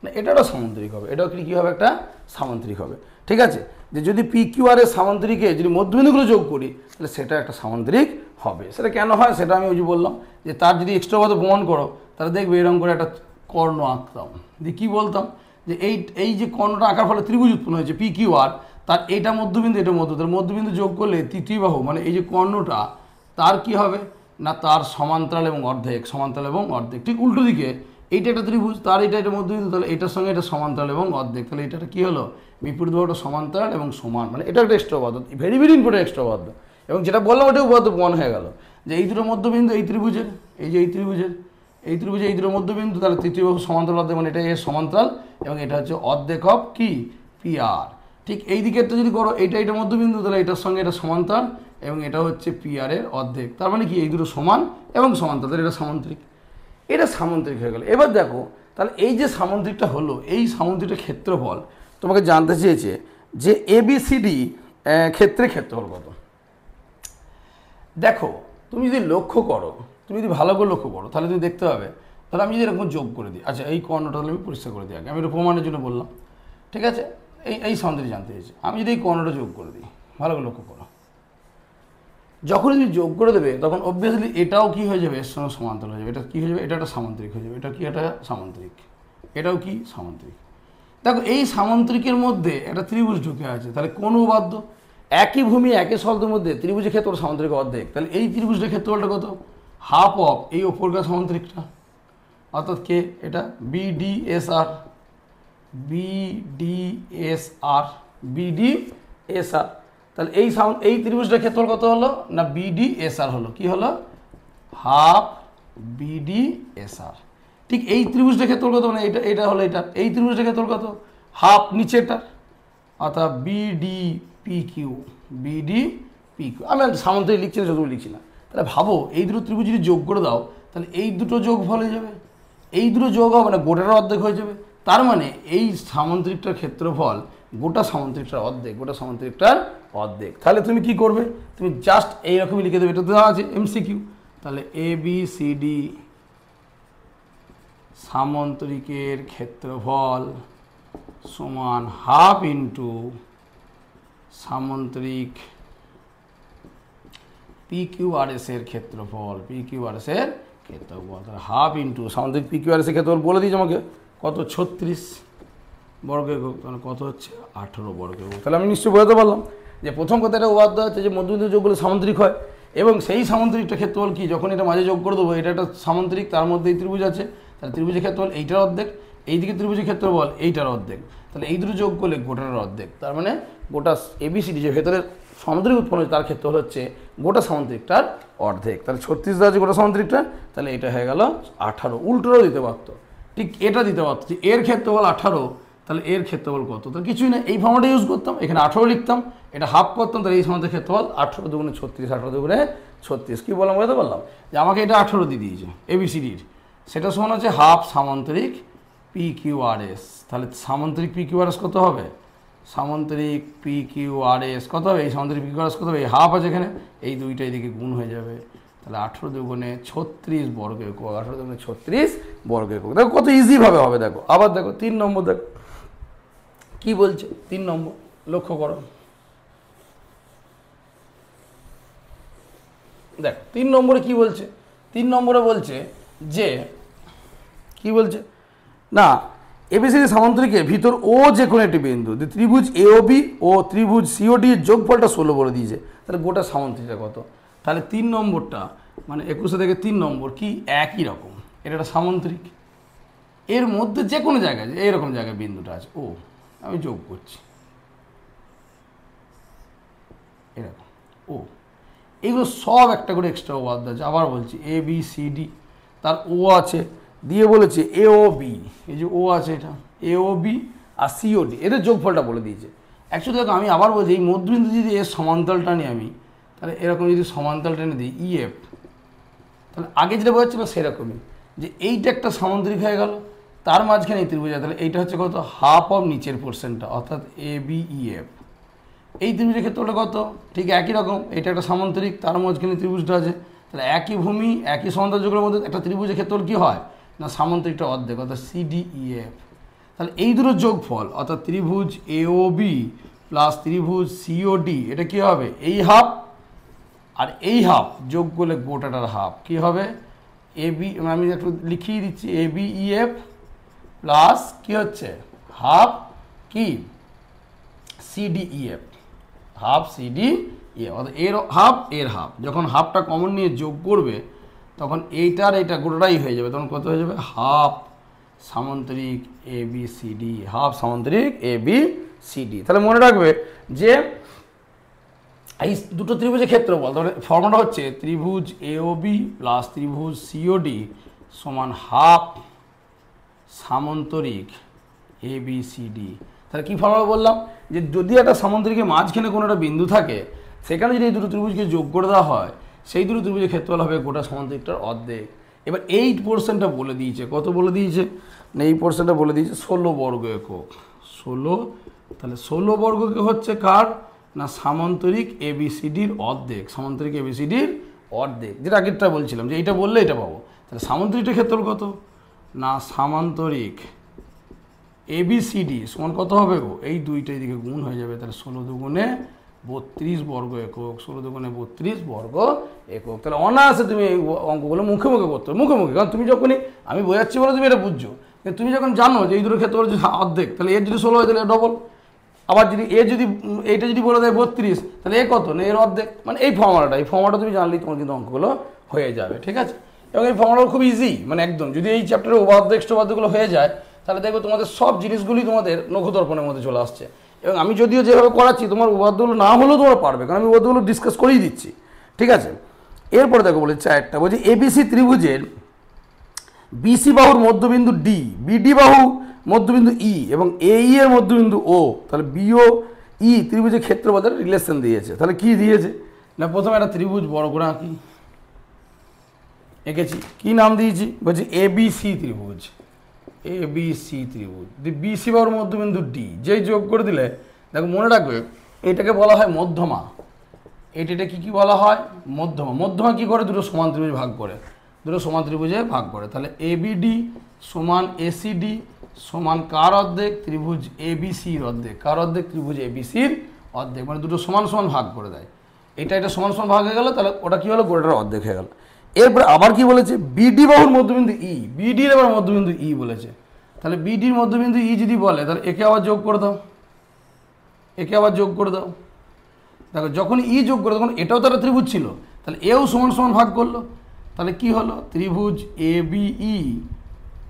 না এটা একটা সামান্তরিক হবে, এটাও কী হবে একটা সামান্তরিক হবে। ঠিক আছে, যে যদি পি কিউ আর এর সামান্তরিকে যদি মধ্যবিন্দুগুলো যোগ করি তাহলে সেটা একটা সামান্তরিক হবে। সেটা কেন হয় সেটা আমি ওই যে বললাম, যে তার যদি এক্সট্রা ভাবে প্রমাণ করো তাহলে দেখবে এরকম করে একটা কর্ণ আঁকতাম, দিয়ে কী বলতাম যে এই যে কর্ণটা আঁকার ফলে ত্রিভুজ উৎপন্ন হয়েছে পি কিউ আর, তার এটা মধ্যবিন্দু এটা মধ্যবিন্দু, মধ্যবিন্দু যোগ করলে তৃতীয় বাহু মানে এই যে কর্ণটা তার কি হবে না তার সমান্তরাল এবং অর্ধেক, সমান্তরাল এবং অর্ধেক। ঠিক উল্টো দিকে এইটা একটা ত্রিভুজ, তার এটা মধ্যবিন্দু, তাহলে এটার সঙ্গে এটা সমান্তরাল এবং অর্ধেক, তাহলে এটা কী হলো বিপরীত বাহুটা সমান্তরাল এবং সমান, মানে এটা একটা এক্সট্রা উপাদ্য, ভেরি ভেরি ইম্পর্টেন্ট এক্সট্রা উপাদ্য। এবং যেটা বললাম ওটা উপাদ্য প্রমাণ হয়ে গেল, যে এই দুটো মধ্যবিন্দু এই ত্রিভুজের, এই যে এই ত্রিভুজের এই দুটো মধ্যবিন্দু, তাহলে তৃতীয় বাহু সমান্তরাল অর্ধেক, মানে এটা এর সমান্তরাল এবং এটা হচ্ছে অর্ধেক অফ কি পি আর। ঠিক এই দিকেরটা যদি করো এটা মধ্যবিন্দু, তাহলে এটার সঙ্গে এটা সমান্তরাল এবং এটা হচ্ছে পি আর এর অর্ধেক, তার মানে কি এই দুটো সমান এবং সমান্তরাল, এটা সামান্তরিক, এটা সামান্তরিক হয়ে গেল। এবার দেখো তাহলে এই যে সামান্তরিকটা হলো, এই সামান্তরিকটার ক্ষেত্রফল তোমাকে জানতে চেয়েছে যে এবিসিডি ক্ষেত্রে ক্ষেত্রফল কত। দেখো তুমি যদি লক্ষ্য করো, তুমি যদি ভালো করে লক্ষ্য করো তাহলে তুমি দেখতে পাবে, তাহলে আমি যদি এরকম যোগ করে দিই, আচ্ছা এই কর্ণটা তাহলে আমি পরিষ্কার করে দিই আগে, আমি এটা প্রমাণের জন্য বললাম, ঠিক আছে, এই সামান্তরিক জানতে চেয়েছে, আমি যদি এই কর্ণটা যোগ করে দিই, ভালো করে লক্ষ্য করো, যখন তুমি যোগ করে দেবে তখন অবভিয়াসলি এটাও কি হয়ে যাবে এর সঙ্গে সমান্তরাল হয়ে যাবে, এটা কী হয়ে যাবে এটা একটা সামান্তরিক হয়ে যাবে, এটা কি একটা সামান্তরিক, এটাও কি সামান্তরিক। দেখো এই সামান্তরিকের মধ্যে একটা ত্রিভুজ ঢুকে আছে, তাহলে কোন উপাদ্য একই ভূমি একই শব্দের মধ্যে ত্রিভুজের ক্ষেত্রফল সামান্তরিক অর্ধেক, তাহলে এই ত্রিভুজের ক্ষেত্রফলটা কত হাফ অফ এই ওপরকার সামান্তরিকটা, অর্থাৎ কে এটা বিডিএসআর, বিডিএসআর, বিডিএসআর। তাহলে এই ত্রিভুজটার ক্ষেত্রফল কত হলো না বিডিএসআর হলো, কি হলো হাফ বিডিএসআর। ঠিক এই ত্রিভুজটার ক্ষেত্রফল কত, মানে এটা হলো এটা, এই ত্রিভুজটার ক্ষেত্রফল কত হাফ নিচেটা, অর্থাৎ বিডিপিকিউ, বিডিপিকিউ। আমি সামান্তরিক লিখছি না, যতগুলো লিখছি না। তাহলে ভাবো এই দুটো ত্রিভুজ যদি যোগ করে দাও তাহলে এই দুটো যোগ ফল হয়ে যাবে, এই দুটো যোগ হবে না গোটাটার অর্ধেক হয়ে যাবে, তার মানে এই সামান্তরিকটার ক্ষেত্রফল গোটা সামান্তরিকটার অর্ধেক, গোটা সামান্তরিকটার অর্ধেক। তাহলে তুমি কি করবে, তুমি জাস্ট এইরকমই লিখে দেবে, এটা তো আছে এমসিকিউ। তাহলে এ বি সি ডি সামান্তরিকের ক্ষেত্রফল সমান half into সামান্তরিক P Q R S এর ক্ষেত্রফল, পি কিউ আর এস এর ক্ষেত্রফল, তাহলে half into সামান্তরিক P Q R S এর ক্ষেত্রফল বলে দিয়েছে আমাকে কত 36 বর্গ একক, তাহলে কত হচ্ছে 18 বর্গ একক। তাহলে আমি নিশ্চয়ই বোঝাতে পারলাম যে প্রথম কথাটা উপাদ্য হচ্ছে যে মধ্যবিন্দু যোগগুলো সামান্তরিক হয়, এবং সেই সামান্তরিকটা ক্ষেত্রফল কি যখন এটা মাঝে যোগ করে দেবো, এটা একটা সামান্তরিক, তার মধ্যে এই ত্রিভুজ আছে, তাহলে ত্রিভুজের ক্ষেত্রফল এইটার অর্ধেক, এইদিকে ত্রিভুজের ক্ষেত্রফল এইটার অর্ধেক, তাহলে এই দুটো যোগ করলে গোটার অর্ধেক, তার মানে গোটা এবিসিডি যে ভেতরের সামুদ্রিক উৎপন্ন হচ্ছে তার ক্ষেত্রফল হচ্ছে গোটা সামুদ্রিকটার অর্ধেক। তাহলে 36 দেওয়া আছে গোটা সামুদ্রিকটা, তাহলে এটা হয়ে গেল 18। উল্টোটাও দিতে পারতো, ঠিক এটা দিতে পারতো যে এর ক্ষেত্রফল 18, তাহলে এর ক্ষেত্রফল কত? তো কিছুই না, এই ফর্মটা ইউজ করতাম, এখানে 18 লিখতাম, এটা হাফ করতাম, তাহলে এই সামুদ্রিক ক্ষেত্রফল 18 দুগুণে 36, 18 দুগুণে 36। কী বললাম বলতে পারলাম যে আমাকে এটা 18 দিয়ে দিয়েছে এবিসিডির, সেটা সমান হচ্ছে হাফ সামান্তরিক PQRS। তাহলে সামান্তরিক PQRS কত হবে? সামান্তরিক PQRS কত হবে? এই সামান্তরিক PQRS কত হবে? এই হাফ আছে এখানে, এই দুইটা এদিকে গুণ হয়ে যাবে, তাহলে 18 দুগুণে 36 বর্গ একক, 18 দুগুণে 36 বর্গ একক। দেখো কত ইজিভাবে হবে। দেখো আবার দেখো 3 নম্বর, দেখো কী বলছে 3 নম্বর, লক্ষ্য করো। দেখ 3 নম্বরে কি বলছে? 3 নম্বরে বলছে যে কি বলছে না, এবিসিডি সামান্তরিকের ভিতর ও যে কোনো একটি বিন্দু ত্রিভুজ AOB ও ত্রিভুজ COD এর যোগফলটা 16 বলে দিয়েছে। তাহলে গোটা সামান্তরিকটা কত? তাহলে 3 নম্বরটা মানে 21 থেকে 3 নম্বর কি একই রকম, এটা একটা সামান্তরিক, এর মধ্যে যে কোনো জায়গায় এইরকম জায়গায় বিন্দুটা আছে ও, আমি যোগ করছি এরকম ও, এইগুলো সব একটা করে এক্সট্রা ও বাদ আছে। আবার বলছি ABCD, তার ও আছে, দিয়ে বলেছে AOB, এই যে ও আছে এটা AOB আর COD, এদের যোগফলটা বলে দিয়েছে। অ্যাকচুয়ালি দেখো আমি আবার বলছি এই মধ্যবিন্দু যদি এর সমান্তরাল টানি আমি, তাহলে এরকম যদি সমান্তরাল টেনে দিই EF, তাহলে আগে যেটা বোঝাচ্ছিল সেরকমই, যে এইটা একটা সামান্তরিক হয়ে গেল, তার মাঝখানে এই ত্রিভুজ, তাহলে এইটা হচ্ছে কত? হাফ অফ নিচের পোর্শনটা, অর্থাৎ ABEF। এই ত্রিভুজের ক্ষেত্রটা কত? ঠিক একই রকম, এটা একটা সামান্তরিক, তার মাঝখানে ত্রিভুজটা আছে, তাহলে একই ভূমি একই সমান্তরাল যুগের মধ্যে একটা ত্রিভুজের ক্ষেত্রফল কী হয় না, সামান্তরিকটা অর্ধেক, অর্থাৎ CDEF। তাহলে এই দুটো যোগফল অর্থাৎ ত্রিভুজ AOB প্লাস ত্রিভুজ COD, এটা কী হবে? এই হাফ আর এই হাফ যোগ করলে গোটাটার হাফ কী হবে? AB, আমি একটু লিখিয়ে দিচ্ছি, ABEF প্লাস কী হচ্ছে হাফ কি CDEF, হাফ CDEF, অর্থাৎ এর হাফ এর হাফ, যখন হাফটা কমন নিয়ে যোগ করবে তখন এইটার এইটা গোটাটাই হয়ে যাবে, তখন কত হয়ে যাবে? হাফ সামান্তরিক ABCD, হাফ সামান্তরিক ABCD। তাহলে মনে রাখবে যে এই দুটো ত্রিভুজের ক্ষেত্রফল, তাহলে ফর্মুলাটা হচ্ছে ত্রিভুজ AOB প্লাস ত্রিভুজ COD সমান হাফ সামান্তরিক ABCD। তাহলে কী ফর্মুলা বললাম? যে যদি একটা সামান্তরিকের মাঝখানে কোনো একটা বিন্দু থাকে, সেখানে যদি এই দুটো ত্রিভুজকে যোগ করে দেওয়া হয়, সেই দুটো ত্রিভুজের ক্ষেত্রফল হবে গোটা সামান্তরিকটার অর্ধেক। এবার এই পোর্শনটা বলে দিয়েছে, কত বলে দিয়েছে না, এই পোর্শনটা বলে দিয়েছে 16 বর্গ একক, 16। তাহলে 16 বর্গ একক হচ্ছে কার না, সামান্তরিক ABCDর অর্ধেক, সামান্তরিক ABCDর অর্ধেক, যেটা আগেরটা বলছিলাম যে এইটা বললে এটা পাবো। তাহলে সামান্তরিকটার ক্ষেত্রফল কত না, সামান্তরিক ABCD সমান কত হবে গো? এই দুইটা এদিকে গুণ হয়ে যাবে, তাহলে 16 দুগুণে 32 বর্গ একক, 16 দুগুণে 32 বর্গ একক। তাহলে অনায়াসে তুমি এই অঙ্কগুলো মুখে মুখে করতে হবে, মুখে মুখে, কারণ তুমি যখনই আমি বোঝাচ্ছি বলে তুমি এটা বুঝছো, কিন্তু তুমি যখন জানো যে এই দুটো ক্ষেত্রে যদি অর্ধেক, তাহলে এর যদি 16 হয় তাহলে ডবল, আবার যদি এ যদি এইটা যদি বলে দেয় 32, তাহলে এ কত না, এর অর্ধেক, মানে এই ফর্মুলাটা তুমি জানলেই তোমার কিন্তু অঙ্কগুলো হয়ে যাবে, ঠিক আছে? এবং এই ফর্মুলাটা খুব ইজি, মানে একদম যদি এই চ্যাপ্টারে উপাদ্য এক্সট্রাবাদ্যগুলো হয়ে যায়, তাহলে দেখবে তোমাদের সব জিনিসগুলি তোমাদের নখদর্পণের মধ্যে চলে আসছে। এবং আমি যদিও যেভাবে করাচ্ছি তোমার উপাদ্যগুলো না হলেও তোমরা পারবে, কারণ আমি উপাদ্যগুলো ডিসকাস করেই দিচ্ছি, ঠিক আছে? এরপরে দেখো বলেছে একটা, বলছি ABC ত্রিভুজের BC বাহুর মধ্যবিন্দু D, BD বাহু মধ্যবিন্দু E এবং AE এর মধ্যবিন্দু O, তাহলে BO E ত্রিভুজের ক্ষেত্রফলের রিলেশন দিয়েছে। তাহলে কি দিয়েছে না, প্রথমে একটা ত্রিভুজ বড় করে আঁকি, এঁকেছি, কি নাম দিয়েছি? বলছি ABC ত্রিভুজ, ABC ত্রিভুজ, BC বাহুর মধ্যবিন্দু D, যেই যোগ করে দিলে দেখো মনে রাখবে এটাকে বলা হয় মধ্যমা, এটা কি বলা হয়? মধ্যমা। মধ্যমা কি করে? দুটো সমান ত্রিভুজ ভাগ করে, দুটো সমান ত্রিভুজে ভাগ করে। তাহলে ABD সমান ACD সমান কার অর্ধেক? ত্রিভুজ ABCর অর্ধেক। কার অর্ধেক? ত্রিভুজ ABCর অর্ধেক, মানে দুটো সমান সমান ভাগ করে দেয়। এটা সমান সমান ভাগ হয়ে গেল, তাহলে ওটা কি হলো? গোটাটার অর্ধেক হয়ে গেল। এরপরে আবার কি বলেছে? BD বাহুর মধ্যবিন্দু E, BDর আবার মধ্যবিন্দু E বলেছে। তাহলে BDর মধ্যবিন্দু E যদি বলে, তাহলে একে আবার যোগ করে দাও, একে আবার যোগ করে দাও। দেখো যখন E যোগ করে তখন এটাও তো একটা ত্রিভুজ ছিল, তাহলে এও সমান সমান ভাগ করলো, তাহলে কি হলো? ত্রিভুজ ABE,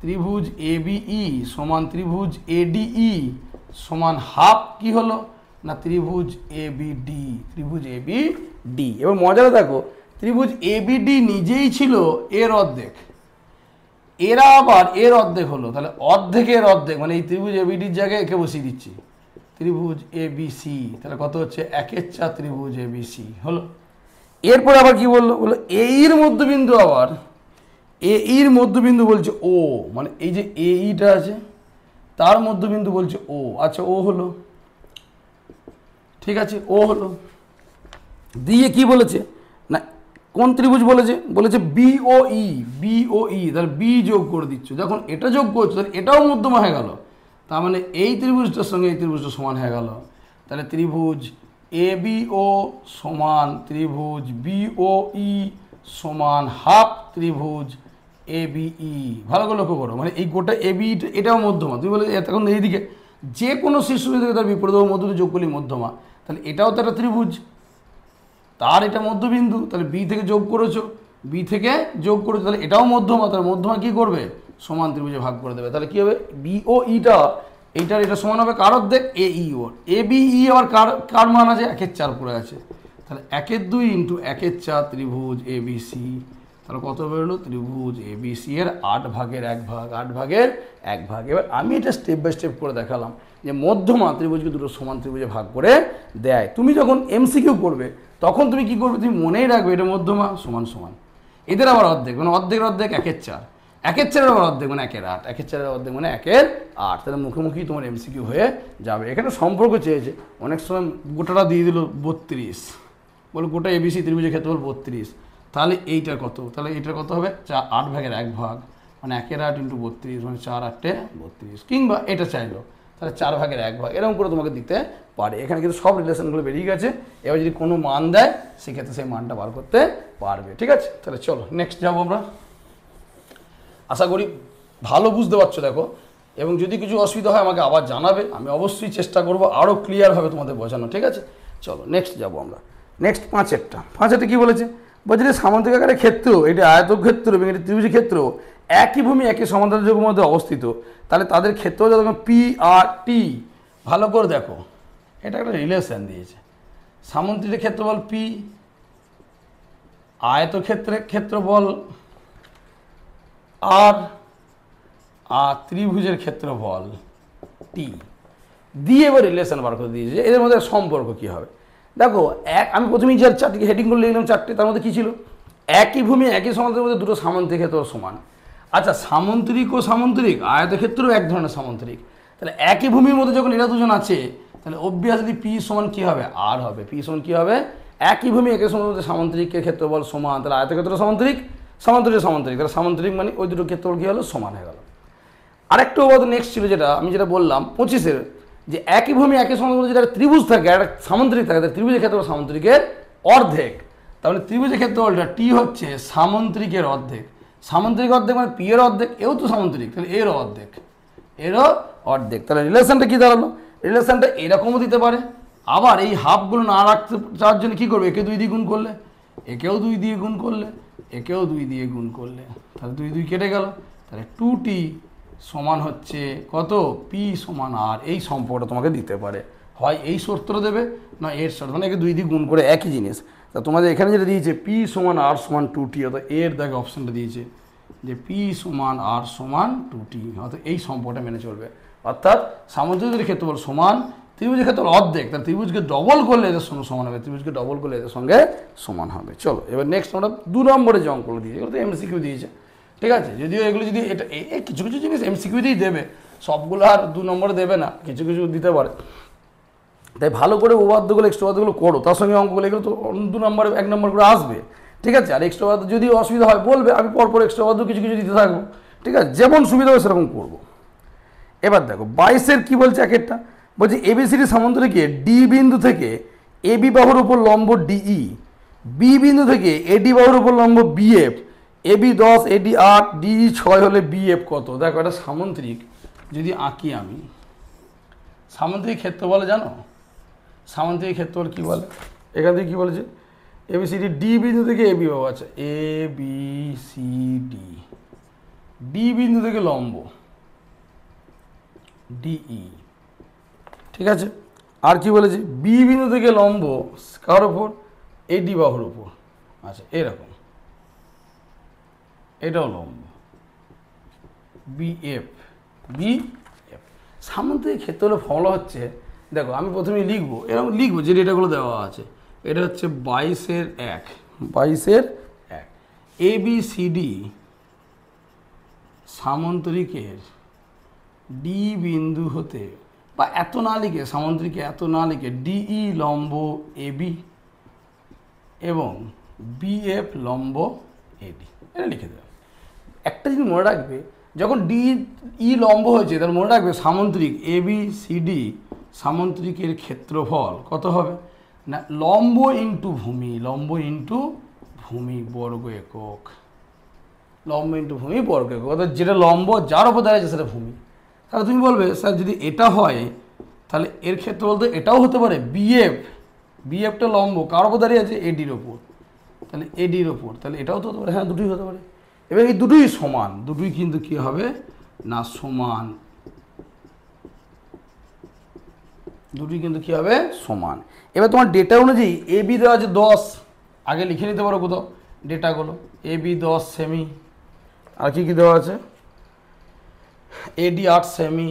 ত্রিভুজ ABE সমান ত্রিভুজ ADE সমান হাফ কি হলো না ত্রিভুজ এ বি ডি, ত্রিভুজ এ বি ডি। এবার মজাটা দেখো, ত্রিভুজ এ বি ডি নিজেই ছিল এর অর্ধেক, এরা আবার এর অর্ধেক হলো, তাহলে অর্ধেকের অর্ধেক মানে এই ত্রিভুজ এ বি ডির জায়গায় একে বসিয়ে দিচ্ছি ত্রিভুজ এ বি সি, তাহলে কত হচ্ছে 1/4 ত্রিভুজ এ বি সি হলো। এরপরে আবার কি বললো, বললো এইর মধ্যবিন্দু, আবার এইর মধ্যবিন্দু বলছে ও, মানে এই যে এইটা আছে তার মধ্যবিন্দু বলছে ও, আচ্ছা ও হলো, ঠিক আছে ও হলো। দিয়ে কি বলেছে না কোন ত্রিভুজ বলেছে, বলেছে বিওই, বিওই, তাহলে বি যোগ করে দিচ্ছ, যখন এটা যোগ করছো তাহলে এটাও মধ্যমা হয়ে গেল, তার মানে এই ত্রিভুজটার সঙ্গে এই ত্রিভুজটা সমান হয়ে গেল, তাহলে ত্রিভুজ এ বিও সমান ত্রিভুজ বিওই সমান হাফ ত্রিভুজ এ বিই। ভালো করে লক্ষ্য করো, মানে এই গোটা এ বি এটাও মধ্যমা, তুমি বলে এখন এইদিকে যে কোনো শীর্ষবিন্দু থেকে তার বিপরীত মধ্যবিন্দু যোগ করলে মধ্যমা, তাহলে এটাও তো একটা ত্রিভুজ, তার এটা মধ্যবিন্দু, তাহলে বি থেকে যোগ করেছো, বি থেকে যোগ করেছো, তাহলে এটাও মধ্যমা, তাহলে মধ্যমা কী করবে সমান ত্রিভুজে ভাগ করে দেবে, তাহলে কী হবে বিও ইটা এইটার এটা সমান হবে কার অর্ধেক এ ই ওর, এ বি ই আবার কার কার মান আছে 1/4 পড়ে আছে, তাহলে 1/2 ইন্টু 1/4 ত্রিভুজ এ বি সি, তাহলে কত বেরোলো ত্রিভুজ এ বি সি এর 8 ভাগের 1 ভাগ, 8 ভাগের 1 ভাগ। এবার আমি এটা স্টেপ বাই স্টেপ করে দেখালাম যে মধ্যমা ত্রিভুজকে দুটো সমান ত্রিভুজে ভাগ করে দেয়। তুমি যখন এমসিকিউ করবে তখন তুমি কি করবে, তুমি মনেই রাখবে এটা মধ্যমা সমান সমান এদের আবার অর্ধেক, মানে অর্ধেকের অর্ধেক 1/4, 1/4 আবার অর্ধেক মানে 1/8, 1/4 অর্ধেক মানে 1/8, তাহলে মুখোমুখি তোমার এমসিকিউ হয়ে যাবে। এখানে সম্পর্ক চেয়েছে, অনেক সময় গোটাটা দিয়ে দিল 32, বলো গোটা এবিসি ত্রিভুজের ক্ষেত্রফল 32, তাহলে এইটার কত, তাহলে এইটার কত হবে 8 ভাগের 1 ভাগ, মানে 1/8 ইন্টু 32 মানে 4/8 32, কিংবা এটা চাইলো তাহলে 4 ভাগের 1 ভাগ, এরকম করে তোমাকে দিতে পারে। এখানে কিন্তু সব রিলেশনগুলো বেরিয়ে গেছে, এবার যদি কোনো মান দেয় সেক্ষেত্রে সেই মানটা বার করতে পারবে। ঠিক আছে, তাহলে চলো নেক্সট যাবো আমরা। আশা করি ভালো বুঝতে পারছো দেখো, এবং যদি কিছু অসুবিধা হয় আমাকে আবার জানাবে, আমি অবশ্যই চেষ্টা করবো আরও ক্লিয়ারভাবে তোমাদের বোঝানো। ঠিক আছে, চলো নেক্সট যাবো আমরা। নেক্সট 5 কী বলেছে, বলছে যে সামান্তরিক আকারের ক্ষেত্র, এটি আয়তক্ষেত্র এবং এটি ত্রিভুজ ক্ষেত্র একই ভূমি একই সমান্তরাল যোগের মধ্যে অবস্থিত, তাহলে তাদের ক্ষেত্র যখন পি আর টি, ভালো করে দেখো এটা একটা রিলেশন দিয়েছে, সামান্তরিক ক্ষেত্রফল পি, আয়তক্ষেত্রের ক্ষেত্রফল আর, আর ত্রিভুজের ক্ষেত্রফল টি দিয়ে এবার রিলেশন বার করে দিয়েছে, এদের মধ্যে সম্পর্ক কী হবে। দেখো আমি প্রথমেই যে 4টি হেডিং করে লিখলাম 4টি, তার মধ্যে কী ছিল, একই ভূমি একই সমান্তরের মধ্যে দুটো সামান্তরিক ক্ষেত্র সমান। আচ্ছা সামান্তরিক ও সামান্তরিক, আয়তক্ষেত্রও এক ধরনের সামান্তরিক, তাহলে একই ভূমির মধ্যে যখন এরা দুজন আছে তাহলে অবভিয়াসলি পি সমান কী হবে আর হবে, পি সমান কী হবে একই ভূমি একই সমান্তরের মধ্যে সামান্তরিকের ক্ষেত্রফল সমান, তাহলে আয়তক্ষেত্র সামান্তরিক, সামান্তরিক সামান্তরিক, তাহলে সামান্তরিক মানে ওই দুটো ক্ষেত্রফল কী হলো সমান হয়ে গেল। আরেকটা অবাধ নেক্সট ছিল যেটা আমি যেটা বললাম 25-এর, যে একই ভূমি একই সমান্তরাল যেটা ত্রিভুজ থাকে একটা সামান্তরিক থাকে, তাহলে ত্রিভুজের ক্ষেত্রফল সামান্তরিকের অর্ধেক, তাহলে ত্রিভুজের ক্ষেত্রফলটা টি হচ্ছে সামান্তরিকের অর্ধেক, সামান্তরিক অর্ধেক মানে পি এর অর্ধেক, এও তো সামান্তরিক তাহলে এরও অর্ধেক, এরও অর্ধেক, তাহলে রিলেশনটা কী দাঁড়ালো, রিলেশনটা এরকমও দিতে পারে, আবার এই হাফগুলো না রাখতে চাওয়ার জন্য কী করবে, একে 2 দিয়ে গুণ করলে, একেও 2 দিয়ে গুণ করলে, একেও 2 দিয়ে গুণ করলে, তাহলে 2 2 কেটে গেল, তাহলে 2t সমান হচ্ছে কত পি সমান আর, এই সম্পর্কটা তোমাকে দিতে পারে, হয় এই শর্তটা দেবে না এর শর্ত, মানে একে 2 দিয়ে গুণ করে একই জিনিস। তা তোমাদের এখানে যেটা দিয়েছে পি সমান আর সমান 2t, অর্থাৎ এর দেখো অপশানটা দিয়েছে যে পি সমান আর সমান 2t, অর্থাৎ এই সম্পর্কটা মেনে চলবে, অর্থাৎ সামান্তরিকের ক্ষেত্রফল সমান ত্রিভুজের ক্ষেত্রফল অর্ধেক, তাহলে ত্রিভুজকে ডবল করলে এদের সঙ্গে সমান হবে, ত্রিভুজকে ডবল করলে এদের সঙ্গে সমান হবে। চলো এবার নেক্সট আমরা 2 নম্বরে যে অঙ্কগুলো দিয়েছে এগুলো তো এমসিকিউ দিয়েছে, ঠিক আছে, যদিও এগুলো যদি এটা কিছু কিছু জিনিস এমসিকিউতেই দেবে, সবগুলো আর 2 নম্বরে দেবে না, কিছু কিছু দিতে পারে, তাই ভালো করে উপপাদ্যগুলো এক্সট্রা উপপাদ্যগুলো করো, তার সঙ্গে অঙ্কগুলো এগুলো তো 2 নম্বরে 1 নম্বর করে আসবে। ঠিক আছে, আর এক্সট্রা উপপাদ্য যদি অসুবিধা হয় বলবে, আমি পরপর এক্সট্রা উপপাদ্য কিছু কিছু দিতে থাকবো। ঠিক আছে, যেমন সুবিধা হবে সেরকম করবো। এবার দেখো 22-এর কী বলছে, এক একটা বলছে এবিসিডি সামান্তরিকে ডি বিন্দু থেকে এবি বাহুর উপর লম্ব ডিই, বি বিন্দু থেকে এডি বাহুর উপর লম্ব বিএফ, এবি 10 এডি 8 ডিই 6 হলে বিএফ কত। দেখো এটা সামান্তরিক যদি আঁকি আমি, সামান্তরিক ক্ষেত্র বলে জানো, সামান্তরিক ক্ষেত্রফল কী বলে, এখান থেকে কী বলেছে এবিসিডি ডি বিন্দু থেকে এবি বাহু, আচ্ছা A B C D, D বিন্দু থেকে লম্ব ডিই, ঠিক আছে, আর কি বলেছে, বি বিন্দু থেকে লম্ব কার ওপর, এডি বাহুর ওপর। আচ্ছা এরকম, এটাও লম্ব বিএফ, বিএফ। সামুদ্রিক ক্ষেত্র হলো ফর্মুলা হচ্ছে, দেখো আমি প্রথমে লিখবো, এরকম লিখবো যে ডেটাগুলো দেওয়া আছে। এটা হচ্ছে 22-1, 22-1 ABCD সামন্তরিকের ডি বিন্দু হতে, বা এত না লিখে সামন্তরিকে এত না লিখে ডিই লম্ব এবি এবং বিএফ লম্ব এডি, এটা লিখে দেবে। একটা জিনিস মনে রাখবে, যখন ডিই লম্ব হয়েছে তাহলে মনে রাখবে সামন্তরিক ABCD সামন্তরিকের ক্ষেত্রফল কত হবে না, লম্ব ইন্টু ভূমি, লম্ব ইন্টু ভূমি বর্গ একক, লম্ব ইন্টু ভূমি বর্গ একক, অর্থাৎ যেটা লম্ব যার উপর দাঁড়িয়েছে সেটা ভূমি। তাহলে তুমি বলবে স্যার যদি এটা হয় তাহলে এর ক্ষেত্রে বলতে এটাও হতে পারে বিএফ, বিএফটা লম্ব কার উপর দাঁড়িয়ে আছে, এডির ওপর, তাহলে এডির ওপর, তাহলে এটাও তো হতে পারে, হ্যাঁ দুটোই হতে পারে। এবার এই দুটোই সমান, দুটোই কিন্তু কী হবে না সমান, দুটোই কিন্তু কী হবে সমান। এবার তোমার ডেটা অনুযায়ী এবি দেওয়া আছে 10, আগে লিখে নিতে পারো কোথাও ডেটাগুলো, এবি 10 সেমি, আর কি কি দেওয়া আছে, এডি 8 সেমি,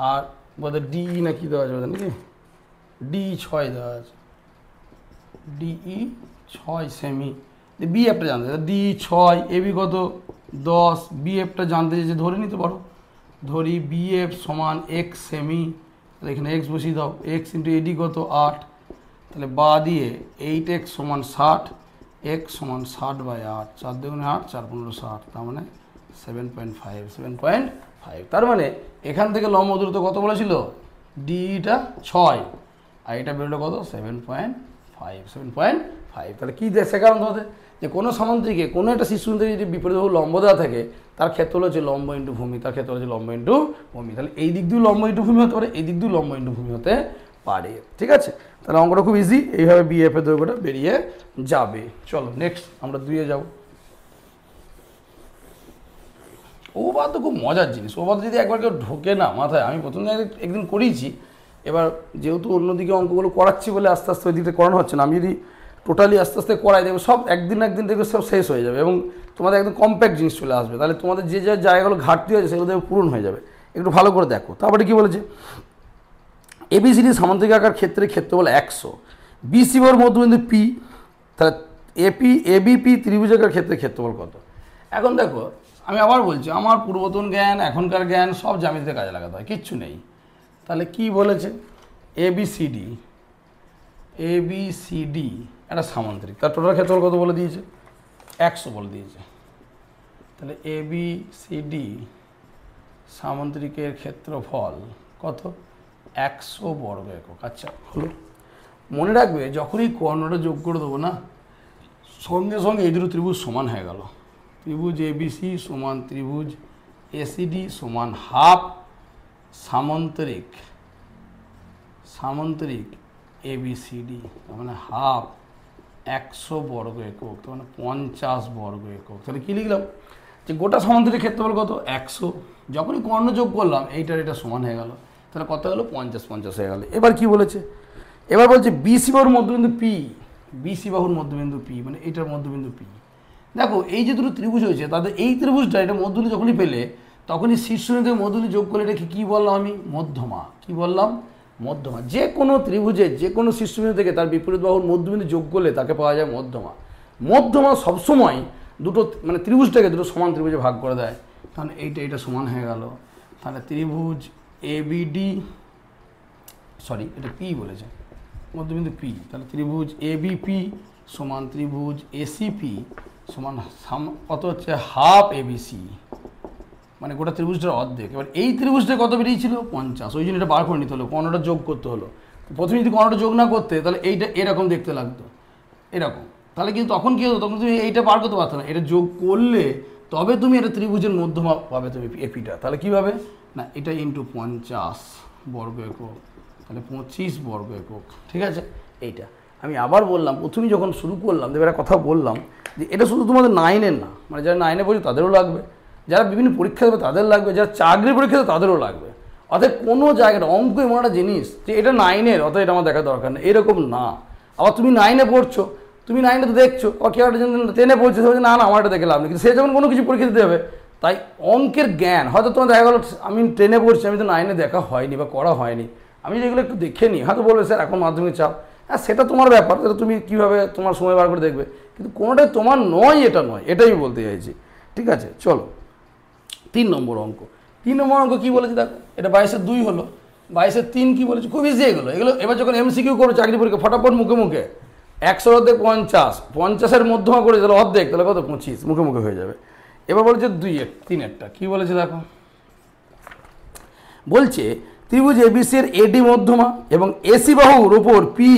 আর বোধ ডিই না কি দেওয়া আছে বোধ নাকি, ডিই 6 দেওয়া আছে, ডিই 6 সেমি। বিএফটা জানতে চাই, ডিই 6, এবি কত 10, বিএফটা জানতে চাইছে, ধরে নিতে পারো, ধরি বিএফ সমান এক্স সেমি, তাহলে এখানে এক্স বসিয়ে দাও, এক্স ইন্টু এডি কত 8, তাহলে বা দিয়ে 8x সমান 60, এক্স সমান 60/8, 4 দুগুণে 8, 4 15 60, তার মানে 7.5, 7.5। তার মানে এখান থেকে লম্ব দূরত্ব কত বলেছিল, ডিটা 6 আর এটা বেরোলো কত 7.5, 7.5। তাহলে কী শেখানো তোমাদের, যে কোনো সামন্তরিকে কোনো একটা শীর্ষবিন্দু যদি বিপরীত লম্ব দেওয়া থাকে তার ক্ষেত্র হচ্ছে লম্ব ইন্টু ভূমি, তার ক্ষেত্র হচ্ছে লম্ব ইন্টু ভূমি। তাহলে এই দিক দিয়েও লম্ব ইন্টু ভূমি হতে পারে, এই দিক দিয়েও লম্ব ইন্টু ভূমি হতে পারে, ঠিক আছে। তাহলে অঙ্কটা খুব ইজি, এইভাবে বিএফের দৈর্ঘ্যটা বেরিয়ে যাবে। চলো নেক্সট আমরা 2-এ যাব। ওবাদ তো খুব মজার জিনিস, ওবাদ যদি একবার কেউ ঢোকে না মাথায়, আমি প্রথম একদিন করিয়েছি, এবার যেহেতু অন্যদিকে অঙ্কগুলো করাচ্ছি বলে আস্তে আস্তে ওই দিকটা করানো হচ্ছে না, আমি যদি টোটালি আস্তে আস্তে করাই দেবো সব একদিন দেখবে সব শেষ হয়ে যাবে এবং তোমাদের একদম কম্প্যাক্ট জিনিস চলে আসবে। তাহলে তোমাদের যে যে জায়গাগুলো ঘাটতি হয়েছে সেগুলো দেখবে পূরণ হয়ে যাবে। একটু ভালো করে দেখো। তারপরে কী বলেছে, এবিসিডি সামান্তরিক আকার ক্ষেত্রে ক্ষেত্রফল 100, বিসি বর মধ্যবিন্দু পি, তাহলে এবিপি ত্রিভুজাকার ক্ষেত্রে ক্ষেত্রফল কত। এখন দেখো আমি আবার বলছি, আমার পূর্বতন জ্ঞান এখনকার জ্ঞান সব জ্যামিতিতে কাজে লাগাতে হয়, কিচ্ছু নেই। তাহলে কি বলেছে, এবিসিডি একটা সামান্তরিক, তার টোটাল ক্ষেত্রফল কত বলে দিয়েছে, 100 বলে দিয়েছে। তাহলে এবিসিডি সামান্তরিকের ক্ষেত্রফল কত, 100 বর্গ একক। আচ্ছা হলো, মনে রাখবে যখনই কর্ণটা যোগ করে দেবো না, সঙ্গে সঙ্গে এই দুটো ত্রিভুজ সমান হয়ে গেল। ত্রিভুজ এবিসি সমান ত্রিভুজ এসিডি সমান হাফ সামান্তরিক এবিসিডি, তার মানে হাফ 100 বর্গ একক, তার মানে 50 বর্গ একক। তাহলে কী লিখলাম, যে গোটা সামান্তরিক ক্ষেত্রফল কত 100, যখনই কর্ণ যোগ করলাম এইটার এটা সমান হয়ে গেল, তাহলে কত হলো 50 হয়ে গেল। এবার কি বলেছে, এবার বলছে বিসি বাহুর মধ্যবিন্দু পি, বিসি বাহুর মধ্যবিন্দু পি মানে এটার মধ্যবিন্দু পি। দেখো এই যে দুটো ত্রিভুজ হয়েছে তাদের এই ত্রিভুজটা এটা মধ্যবিন্দু যখনই পেলে তখনই শীর্ষবিন্দু থেকে মধ্যবিন্দু যোগ করলে এটাকে কী বললাম আমি, মধ্যমা। কি বললাম, মধ্যমা। যে কোনো ত্রিভুজের যে কোনো শীর্ষবিন্দু থেকে তার বিপরীত বাহুর মধ্যবিন্দু যোগ করলে তাকে পাওয়া যায় মধ্যমা। মধ্যমা সবসময় দুটো মানে ত্রিভুজটাকে দুটো সমান ত্রিভুজে ভাগ করে দেয়। তাহলে এইটা সমান হয়ে গেল। তাহলে ত্রিভুজ এবিডি, সরি এটা পি বলেছে, মধ্যবিন্দু পি, তাহলে ত্রিভুজ এবিপি সমান ত্রিভুজ এসিপি সমান কত হচ্ছে হাফ এবিসি, মানে গোটা ত্রিভুজটার অর্ধেক। এবার এই ত্রিভুজটা কত বেরিয়েছিল 50, ওই জন্য এটা বার করে নিতে হলো, কর্ণটা যোগ করতে হলো। প্রথমে যদি কর্ণটা যোগ না করতে তাহলে এইটা এরকম দেখতে লাগতো, এরকম। তাহলে কিন্তু তখন কী হতো, তখন তুমি এইটা বার করতে পারতো না, এটা যোগ করলে তবে তুমি এটা ত্রিভুজের মধ্যমা পাবে তুমি এপিটা। তাহলে কীভাবে না, এটা ইন্টু 50 বর্গ একক, তাহলে 25 বর্গ একক, ঠিক আছে। এইটা আমি আবার বললাম, প্রথমেই যখন শুরু করলাম দেবে একটা কথা বললাম যে এটা শুধু তোমাদের 9-এর না, মানে যারা 9-এ পড়ছে তাদেরও লাগবে, যারা বিভিন্ন পরীক্ষা দেবে তাদের লাগবে, যারা চাকরির পরীক্ষা দেবে তাদেরও লাগবে। অর্থাৎ কোনো জায়গাটা অঙ্ক এমন একটা জিনিস যে এটা 9-এর, অর্থাৎ এটা আমার দেখার দরকার নেই, এরকম না। আবার তুমি 9-এ পড়ছো, তুমি 9-এ তো দেখছো, আবার কেউ একটা 10-এ পড়ছে, সে বলছে না আমার এটা দেখে লাভ নেই, কিন্তু সে যখন কোনো কিছু পরীক্ষা দিতে হবে, তাই অঙ্কের জ্ঞান হয়তো তোমার দেখা গেলো আমি 10-এ পড়ছি, আমি তো 9-এ দেখা হয়নি বা করা হয়নি, আমি যেগুলো একটু দেখে নিই, হয়তো বলবে স্যার এখন মাধ্যমিক চাপ, হ্যাঁ সেটা তোমার ব্যাপার, সেটা তুমি কীভাবে তোমার সময় বার করে দেখবে, কিন্তু কোনোটাই তোমার নয়, এটা নয়, এটাই বলতে চাইছি। ঠিক আছে, চলো 3 নম্বর অঙ্ক। 3 নম্বর অঙ্ক কী বলেছে দেখো, এটা 22-এর 2 হলো, 22-এর 3 কী বলেছে, খুব ইজি এগুলো এবার যখন এমসিকিউ করো চাকরি পরীক্ষা ফটাফট মুখে মুখে, 100-র অর্ধেক 50, 50-এর মধ্যমা করে তাহলে অর্ধেক, তাহলে কত 25, মুখে মুখে হয়ে যাবে। এবার বলেছে 3-এরটা কী বলেছে দেখো, বলছে ত্রিভুজ এবিসি এর এডি মধ্যমা এবং এসি বাহুর উপর পি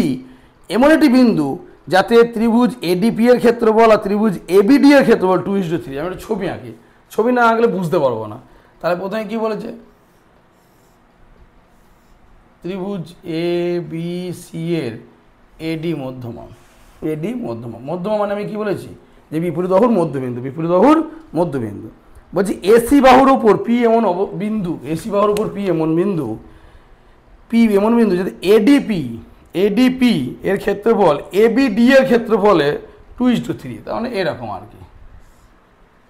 এমন একটি বিন্দু যাতে ত্রিভুজ এডিপি এর ক্ষেত্রফল আর ত্রিভুজ এবিডি এর ক্ষেত্রফল 2:3। আমি একটা ছবি আঁকি, ছবি না আঁকলে বুঝতে পারবো না। তাহলে প্রথমে কি বলেছে, ত্রিভুজ এ বি সি এর এডি মধ্যমা, এডি মধ্যমা, মধ্যমা মানে আমি কি বলেছি যে বিপরীত বাহুর মধ্যবিন্দু, বিপরীত বাহুর মধ্যবিন্দু। বলছি এসি বাহুর উপর পি এমন বিন্দু, এসি বাহুর উপর পি এমন বিন্দু, পি এমন বিন্দু যাতে এডিপি, এডিপি এর ক্ষেত্রফল এবিডি এর ক্ষেত্রফলে 2:3, তার মানে এরকম আর কি।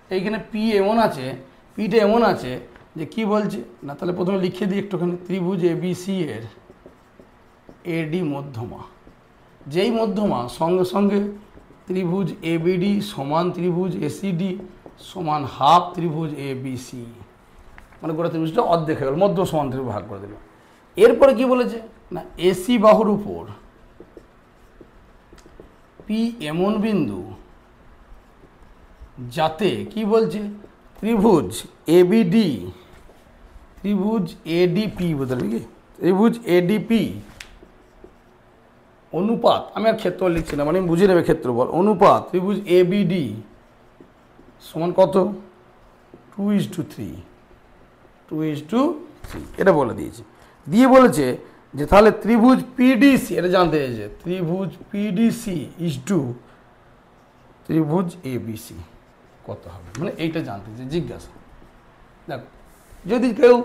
এইখানে পি এমন আছে, পিটা এমন আছে যে কি বলছে না, তাহলে প্রথমে লিখে দিই একটুখানি, ত্রিভুজ এবিসি এর এডি মধ্যমা, যেই মধ্যমা সঙ্গে সঙ্গে ত্রিভুজ এবিডি সমান ত্রিভুজ এসিডি সমান হাফ ত্রিভুজ এবিসি, মানে গোটা ত্রিভুজটা অর্ধেক হয়ে গেল, মধ্য সমান ত্রিভুজ ভাগ করে দিল। এরপরে কি বলেছে না, এসি বাহুর উপর পি এমন বিন্দু যাতে কি বলছে ত্রিভুজ এবিডি, ত্রিভুজ এডিপি বলতে কি, ত্রিভুজ এডিপি অনুপাত, আমি আর ক্ষেত্রফল লিখছি না, মানে বুঝে নেবে ক্ষেত্রফল, অনুপাত ত্রিভুজ এবিডি সমান কত 2:3, 2:3 এটা বলে দিয়েছি। দিয়ে বলেছে যে তাহলে ত্রিভুজ পিডিসি, এটা জানতে চাইছে, ত্রিভুজ পিডিসি = ত্রিভুজ এবিসি কত হবে, মানে এইটা জানতে চাই, জিজ্ঞাসা। দেখো যদি কেউ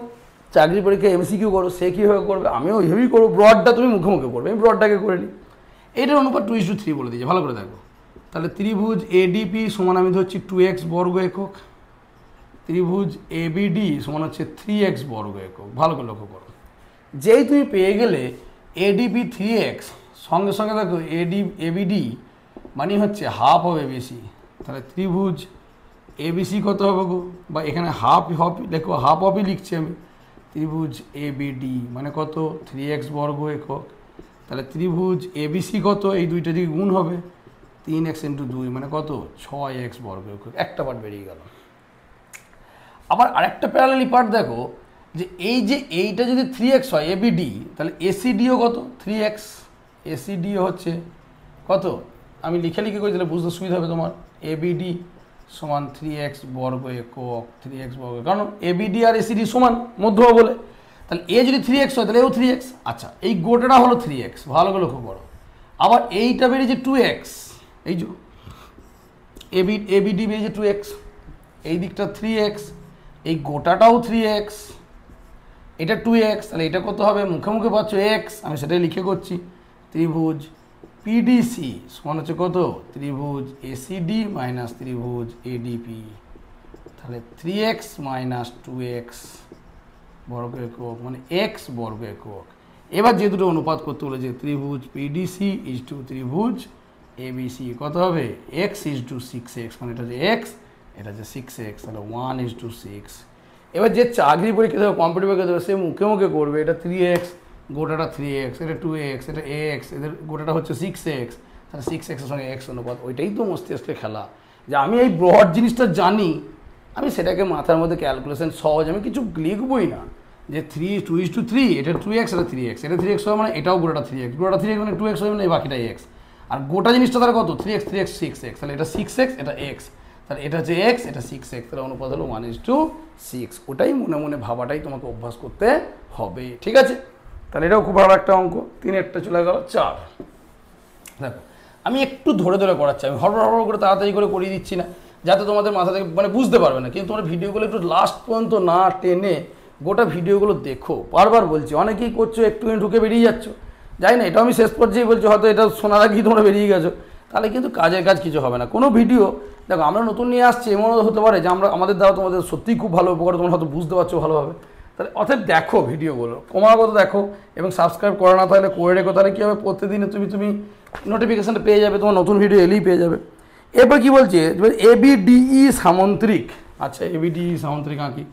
চাকরি পরীক্ষায় এমসিকিউ করো, সে কীভাবে করবে, আমিও ওইভাবেই করবো, ব্রডটা তুমি মুখে মুখে করবে, আমি ব্রডটাকে করে নিই। এইটার অনুপাত 2:3 বলে দিয়েছে, ভালো করে দেখো। তাহলে ত্রিভুজ এডিপি সমান আমি ধরছি 2x বর্গ একক, ত্রিভুজ এবিডি সমান হচ্ছে 3x বর্গ একক, ভালো করে লক্ষ্য করো। যেই তুমি পেয়ে গেলে এডিপি 3x, সঙ্গে সঙ্গে দেখো এবিডি মানে হচ্ছে হাফ অফ এবিসি, তাহলে ত্রিভুজ এবিসি কত হবে গো, বা এখানে হাফ দেখো হাফ অফই লিখছি আমি, ত্রিভুজ এবিডি মানে কত 3x বর্গ একক, তাহলে ত্রিভুজ এবিসি কত, এই দুইটা দিকে গুণ হবে 3x × 2 মানে কত 6x বর্গ একক, একটা পার্ট বেরিয়ে গেল। আবার আরেকটা প্যারালালি পার্ট দেখো, যে এই যে এইটা যদি 3x হয় এবিডি, তাহলে এসিডিও কত 3x, এসিডিও হচ্ছে কত, আমি লিখে লিখে করি তাহলে বুঝতে সুবিধা হবে তোমার, এবিডি সমান 3x বর্গ একক, 3x বর্গ, কারণ এবিডি আর এসিডি সমান মধ্যমা বলে, তাহলে এ যদি 3x হয় তাহলে এও 3x। আচ্ছা এই গোটাটা হলো 3x, ভালো করে লক্ষ্য করো। আবার এইটা বেরিয়েছে 2x, এই যে এবিডি বেরিয়েছে 2x, এই দিকটা 3x, এই গোটাটাও 3x, এটা 2x, তাহলে এটা কত হবে, মুখে মুখে পাচ্ছ x, আমি সেটাই লিখে করছি, ত্রিভুজ পিডিসি সমান হচ্ছে কত, ত্রিভুজ এসিডি মাইনাস ত্রিভুজ এডিপি, তাহলে 3x - 2x বর্গ একক মানে x বর্গ একক। এবার যে দুটো অনুপাত করতে বলেছে, ত্রিভুজ পিডিসি = ত্রিভুজ এবিসি কত হবে, x = 6x, মানে এটা যে x, এটা যে 6x, তাহলে 1:6। এবার যে চাকরি পরীক্ষা দেবে, কম্পিউটার পরীক্ষা দেবে, সে মুখে মুখে করবে, এটা 3x, গোটাটা 3x, এটা 2x, এটা x, এদের গোটাটা হচ্ছে 6x, তাহলে 6x এর সঙ্গে x অনুপাত, ওইটাই তো মস্তিষ্কের খেলা, যে আমি এই ব্রড জিনিসটা জানি, আমি সেটাকে মাথার মধ্যে ক্যালকুলেশন সহজ, আমি কিছু লিখবই না, যে 2:3, এটা 2x, এটা 3x, এটা 3x হয় মানে এটাও গোটাটা 3x, গোটাটা 3x মানে 2x হয় মানে এই বাকিটাই x, আর গোটা জিনিসটা তার কত 3x, 6x, তাহলে এটা 6x, এটা x, তাহলে এটা হচ্ছে x, এটা 6x, তাহলে অনুপাত হলো 1:6। ওটাই মনে মনে ভাবাটাই তোমাকে অভ্যাস করতে হবে, ঠিক আছে। তাহলে এটাও খুব ভালো একটা অঙ্ক। 3-এরটা চলে গেল। 4 দেখো, আমি একটু ধরে ধরে করাচ্ছি, আমি হড়বড় করে তাড়াতাড়ি করে করিয়ে দিচ্ছি না, যাতে তোমাদের মাথা থেকে মানে বুঝতে পারবে না, কিন্তু তোমরা ভিডিওগুলো একটু লাস্ট পর্যন্ত না টেনে গোটা ভিডিওগুলো দেখো, বারবার বলছি, অনেকেই করছো একটুখানি ঢুকে বেরিয়ে যাচ্ছ, যাই না, এটাও আমি শেষ পর্যায়ে বলছি, হয়তো এটা শোনার আগেই তোমরা বেরিয়ে গেছো, তাহলে কিন্তু কাজের কাজ কিছু হবে না। কোনো ভিডিও দেখো আমরা নতুন নিয়ে আসছি, এমনও হতে পারে যে আমাদের দ্বারা তোমাদের সত্যিই খুব ভালো উপকার, তোমরা হয়তো বুঝতে পারছো ভালোভাবে, তাহলে অতএব দেখো ভিডিওগুলো ক্রমাগত দেখো, এবং সাবস্ক্রাইব করা না তাহলে করে রেখো, তাহলে কী হবে প্রতিদিনে তুমি নোটিফিকেশানটা পেয়ে যাবে, তোমার নতুন ভিডিও এলেই পেয়ে যাবে। এরপর কী বলছে, ABDE সামন্ত্রিক। আচ্ছা, ABDE সামন্ত্রিক আঁকি,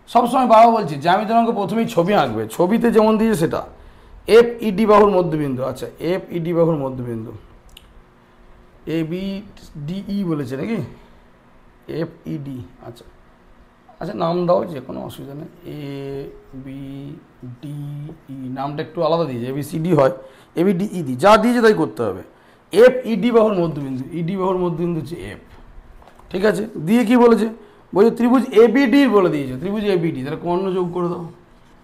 সবসময় বাবা বলছি জ্যামিতির অঙ্ক প্রথমেই ছবি আঁকবে, ছবিতে যেমন দিয়েছে সেটা। FED বাহুর মধ্যবিন্দু, আচ্ছা FED বাহুর মধ্যবিন্দু, ABDE বলেছে নাকি, FED, আচ্ছা আচ্ছা নাম দাও, যে কোনো অসুবিধা নেই, ABDE নামটা একটু আলাদা দিয়েছে, ABCD হয়, ABDE যা দিয়েছে তাই করতে হবে। FED বাহুর মধ্যবিন্দু, ED বাহুর মধ্যবিন্দু হচ্ছে F, ঠিক আছে। দিয়ে কি বলেছে, বলছে ত্রিভুজ ABD বলে দিয়েছে, ত্রিভুজ ABD, তাহলে কর্ণ যোগ করে দাও।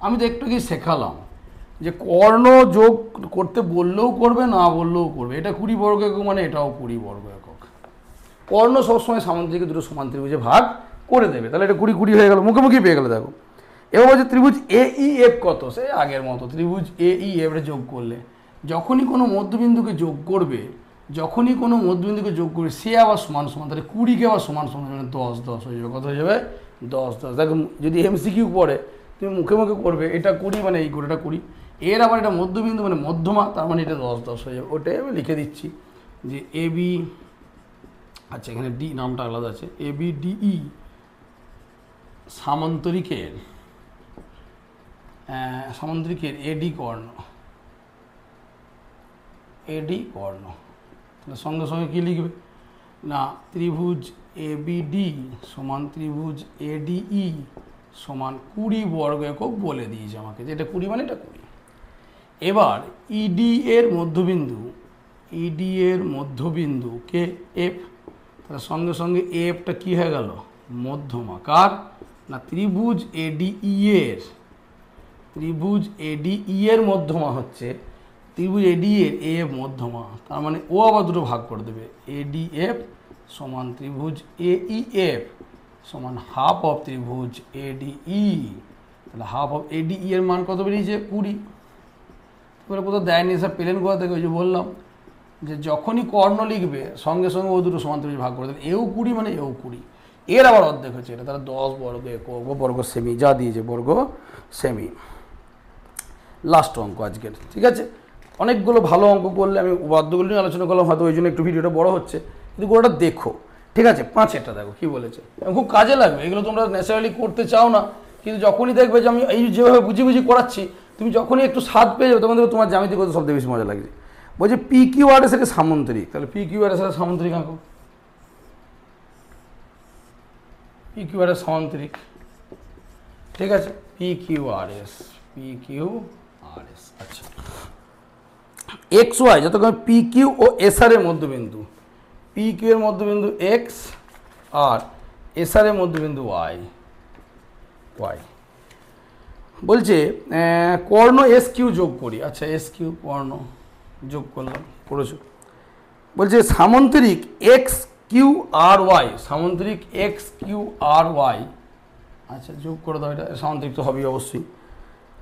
আমি তো একটু কি শেখালাম যে কর্ণ যোগ করতে বললেও করবে, না বললেও করবে, এটা 20 বর্গ একক মানে এটাও 20 বর্গ একক। কর্ণ সবসময় সামন্ত্রিকে দুটো সমান ত্রিভুজে ভাগ করে দেবে, তাহলে এটা 20 হয়ে গেল, মুখোমুখি পেয়ে গেলো। দেখো এবার বলছে ত্রিভুজ AEF কত, সে আগের মতো ত্রিভুজ AEF যোগ করলে, যখনই কোনো মধ্যবিন্দুকে যোগ করবে, সে আবার সমান সমান, তাহলে 20কে আবার সমান সমান মানে 10 10 হয়ে যাবে, কত হয়ে যাবে 10 10। দেখো যদি MCQ পড়ে তুমি মুখে মুখে করবে, এটা 20 মানে এই করে, এটা 20, এর আবার এটা মধ্যবিন্দু মানে মধ্যমা, তার মানে এটা 10 10 হয়ে যাবে। ওটাই আমি লিখে দিচ্ছি যে AB, আচ্ছা এখানে D নামটা আলাদা আছে, ABDE সামন্তরিকের AD কর্ণ, তাহলে সঙ্গে সঙ্গে কী লিখবে না, ত্রিভুজ ABD সমান ত্রিভুজ ADE সমান 20 বর্গ একক বলে দিয়েছে আমাকে, যে এটা 20 মানে এটা 20। এবার ED এর মধ্যবিন্দু কে F, তাহলে সঙ্গে সঙ্গে Fটা কী হয়ে গেল, মধ্যমা, কার না ত্রিভুজ ADE এর মধ্যমা হচ্ছে ত্রিভুজ AD এর AF মধ্যমা, তার মানে ও আবার দুটো ভাগ করে দেবে, ADF সমান ত্রিভুজ AEF সমান হাফ অফ ত্রিভুজ ADE, তাহলে হাফ অফ ADE এর মান কত বেরিয়েছে 20। তাহলে কোথাও দেয়নি, সব পেলেন কোথা থেকে, ওই যে বললাম যে যখনই কর্ণ লিখবে সঙ্গে সঙ্গে ও দুটো সমান ত্রিভুজ ভাগ করে দেবে, এও 20 মানে এও 20, এর আবার অর্ধেক হচ্ছে এটা, তাহলে 10 বর্গ একক বর্গ সেমি যা দিয়েছে বর্গ সেমি। লাস্ট অঙ্ক আজকের, ঠিক আছে। অনেকগুলো ভালো অঙ্ক করলে, আমি বাদ্যগুলো নিয়ে আলোচনা করলাম, হয়তো ওই জন্য একটু ভিডিওটা বড় হচ্ছে, কিন্তু গোটা দেখো, ঠিক আছে। 5-এরটা দেখো কী বলেছে, খুব কাজে লাগবে এগুলো, তোমরা ন্যাচারালি করতে চাও না, কিন্তু যখনই দেখবে যে আমি এই যেভাবে বুঝি করাচ্ছি, তুমি যখনই একটু স্বাদ পেয়ে যাবে তখন দেখবে তোমার জ্যামিতি করতে সবথেকে বেশি মজা লাগছে। বলছে PQRS এর সামন্তরিক, তাহলে PQRS এর সামন্তরিক আঁকো, PQRS সামন্তরিক, ঠিক আছে, PQRS, আচ্ছা XY যতক্ষণ PQ ও SR এর মধ্যবিন্দু, PQ এর মধ্যবিন্দু X আর SR এর মধ্যবিন্দু Y, বলছে কর্ণ SQ যোগ করি, আচ্ছা SQ কর্ণ যোগ করলাম, পড়েছো। বলছে সামন্তরিক XQRY, সামন্তরিক XQRY, আচ্ছা যোগ করে দাও, এটা সামন্তরিক তো হবেই অবশ্যই।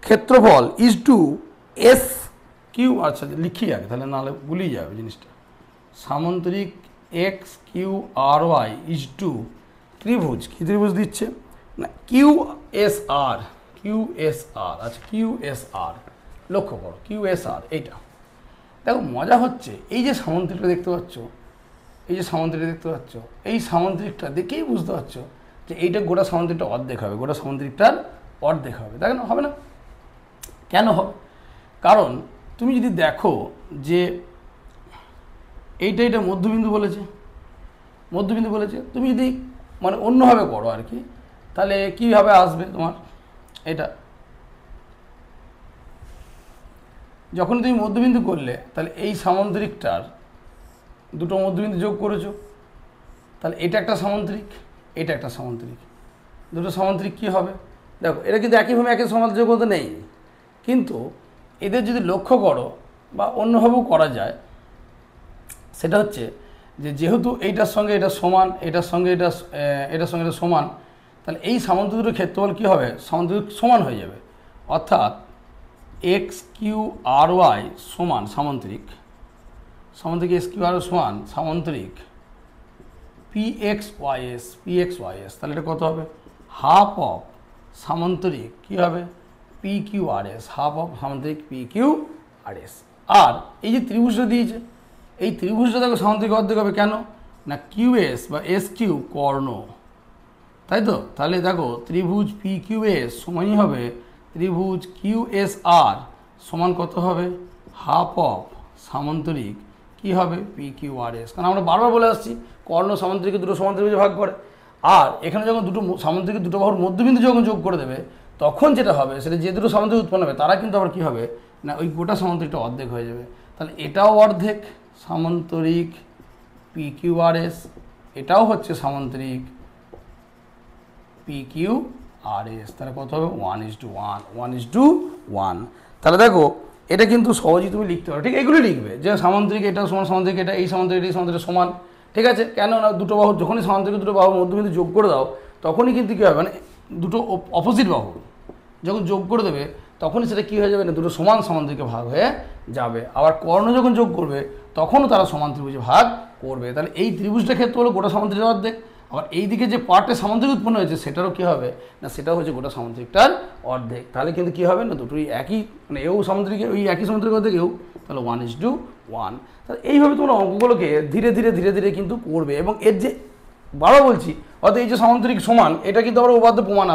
ক্ষেত্রফল = SQ, আচ্ছা লিখি আগে, তাহলে নাহলে ভুলিয়ে যাবে জিনিসটা। সামন্তরিক XQRY = ত্রিভুজ, কি ত্রিভুজ দিচ্ছে না QSR, আচ্ছা QSR, লক্ষ্য করো QSR, এইটা দেখো মজা হচ্ছে, এই যে সামন্তরিকটা দেখতে পাচ্ছ, এই সামন্তরিকটা দেখেই বুঝতে পারছো যে এইটা গোটা সামন্তরিকটা অর্ধেক হবে, তাই না, হবে না? কেন হবে? কারণ তুমি যদি দেখো যে এইটা মধ্যবিন্দু বলেছে, তুমি যদি মানে অন্যভাবে করো আর কি, তাহলে কীভাবে আসবে তোমার এটা, যখন তুমি মধ্যবিন্দু করলে তাহলে এই সামন্তরিকটার দুটো মধ্যবিন্দু যোগ করেছো, তাহলে এটা একটা সামন্তরিক, দুটো সামন্তরিক কী হবে দেখো, এটা কিন্তু একইভাবে একই সামন্তরিক যোগ করতে নেই, কিন্তু এদের যদি লক্ষ্য করো বা অন্যভাবেও করা যায়, সেটা হচ্ছে যে যেহেতু এইটার সঙ্গে এটা সমান, এটার সঙ্গে এটা সমান, তাহলে এই সামান্তরিক দুটোর ক্ষেত্রফল কী হবে, সামান্তরিক সমান হয়ে যাবে, অর্থাৎ এক্স কিউ আর ওয়াই সমান সামান্তরিক এক্স কিউ আর সমান সামান্তরিক পি এক্স ওয়াই এস, তাহলে এটা কত হবে, হাফ অফ সামান্তরিক কী হবে P Q R S, half of সামান্তরিক পি কিউ আর এস। আর এই যে ত্রিভুজটা দিয়েছে, এই ত্রিভুজটা দেখো সামান্তরিক অর্ধেক হবে, কেন না কিউ এস বা এস কিউ কর্ণ, তাই তো। তাহলে দেখো ত্রিভুজ পি কিউ এস সমানই হবে ত্রিভুজ কিউ এস আর সমান কত হবে, হাফ অফ সামান্তরিক কী হবে পি কিউ আর এস। কারণ আমরা বারবার বলে আসছি কর্ণ সামান্তরিকে দুটো সমান ত্রিভুজে ভাগ করে, আর এখানে যখন দুটো সামান্তরিকের দুটো বাহুর মধ্যবিন্দু যখন যোগ করে দেবে তখন যেটা হবে সেটা যে দুটো সামান্তরিক উৎপন্ন হবে তারা কিন্তু আবার কী হবে না ওই গোটা সামান্তরিকটা অর্ধেক হয়ে যাবে। তাহলে এটাও অর্ধেক সামান্তরিক পি কিউ আর এস, এটাও হচ্ছে সামান্তরিক পি কিউ আর এস। তাহলে কত হবে 1:1 তাহলে দেখো এটা কিন্তু সহজেই তুমি লিখতে পারো, ঠিক এগুলি লিখবে যে সামান্তরিক এটা সমান সামান্তরিক এটা, এই সামান্তরিক এই সামান্তরিক সমান, ঠিক আছে। কেন না দুটো বাহু যখনই সামান্তরিক দুটো বাহু মধ্যবিন্দু যোগ করে দাও তখনই কিন্তু কী হবে, মানে দুটো অপোজিট বাহু যখন যোগ করে দেবে তখনই সেটা কী হয়ে যাবে না দুটো সমান সামান্তরিকে ভাগ হয়ে যাবে। আবার কর্ণ যখন যোগ করবে তখনও তারা সমান ত্রিভুজে ভাগ করবে। তাহলে এই ত্রিভুজটা ক্ষেত্রে হলো গোটা সামান্তরিক অর্ধেক, আবার এই দিকে যে পার্টে সামান্তরিক উৎপন্ন হয়েছে সেটারও কী হবে না সেটাও হচ্ছে গোটা সামান্তরিকটার অর্ধেক। তাহলে কিন্তু কী হবে না দুটোই একই, মানে এও সামান্তরিক ওই একই সামান্তরিক অর্ধেক এও, তাহলে 1:1। তাহলে এইভাবে তোমরা অঙ্কগুলোকে ধীরে ধীরে কিন্তু করবে। এবং এর যে বারবার বলছি অর্থাৎ এই যে সামান্তরিক সমান এটা কিন্তু আবার উপাদ্য প্রমাণ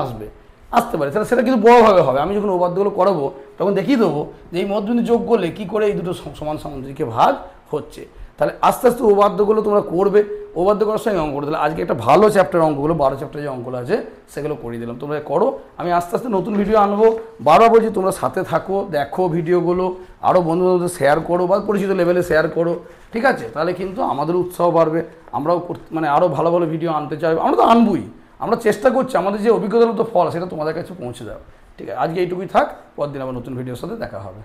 আসতে পারে, তাহলে সেটা কিন্তু বড়োভাবে হবে। আমি যখন উপাদ্যগুলো করাবো তখন দেখিয়ে দেবো যে এই মধ্যবিন্দু যোগ করলে কী করে এই দুটো সমান সামান্তরিকে ভাগ হচ্ছে। তাহলে আস্তে আস্তে উপাদ্যগুলো তোমরা করবে, উপাদ্য করার সঙ্গে অঙ্ক করে দিলে আজকে একটা ভালো চ্যাপ্টার অঙ্কগুলো 12 চ্যাপ্টার যে অঙ্কগুলো আছে সেগুলো করিয়ে দিলাম, তোমরা করো। আমি আস্তে আস্তে নতুন ভিডিও আনবো, বারবার বলছি তোমরা সাথে থাকো, দেখো ভিডিওগুলো, আরও বন্ধুবান্ধবদের শেয়ার করো বা পরিচিত লেভেলে শেয়ার করো, ঠিক আছে। তাহলে কিন্তু আমাদের উৎসাহ বাড়বে, আমরাও মানে আরও ভালো ভালো ভিডিও আনতে চাইবো, আমরা তো আনবই, আমরা চেষ্টা করছি আমাদের যে অভিজ্ঞতার মতো ফল সেটা তোমাদের কাছে পৌঁছে দাও, ঠিক আছে। আজকে এইটুকুই থাক, পরদিন আবার নতুন ভিডিওর সাথে দেখা হবে।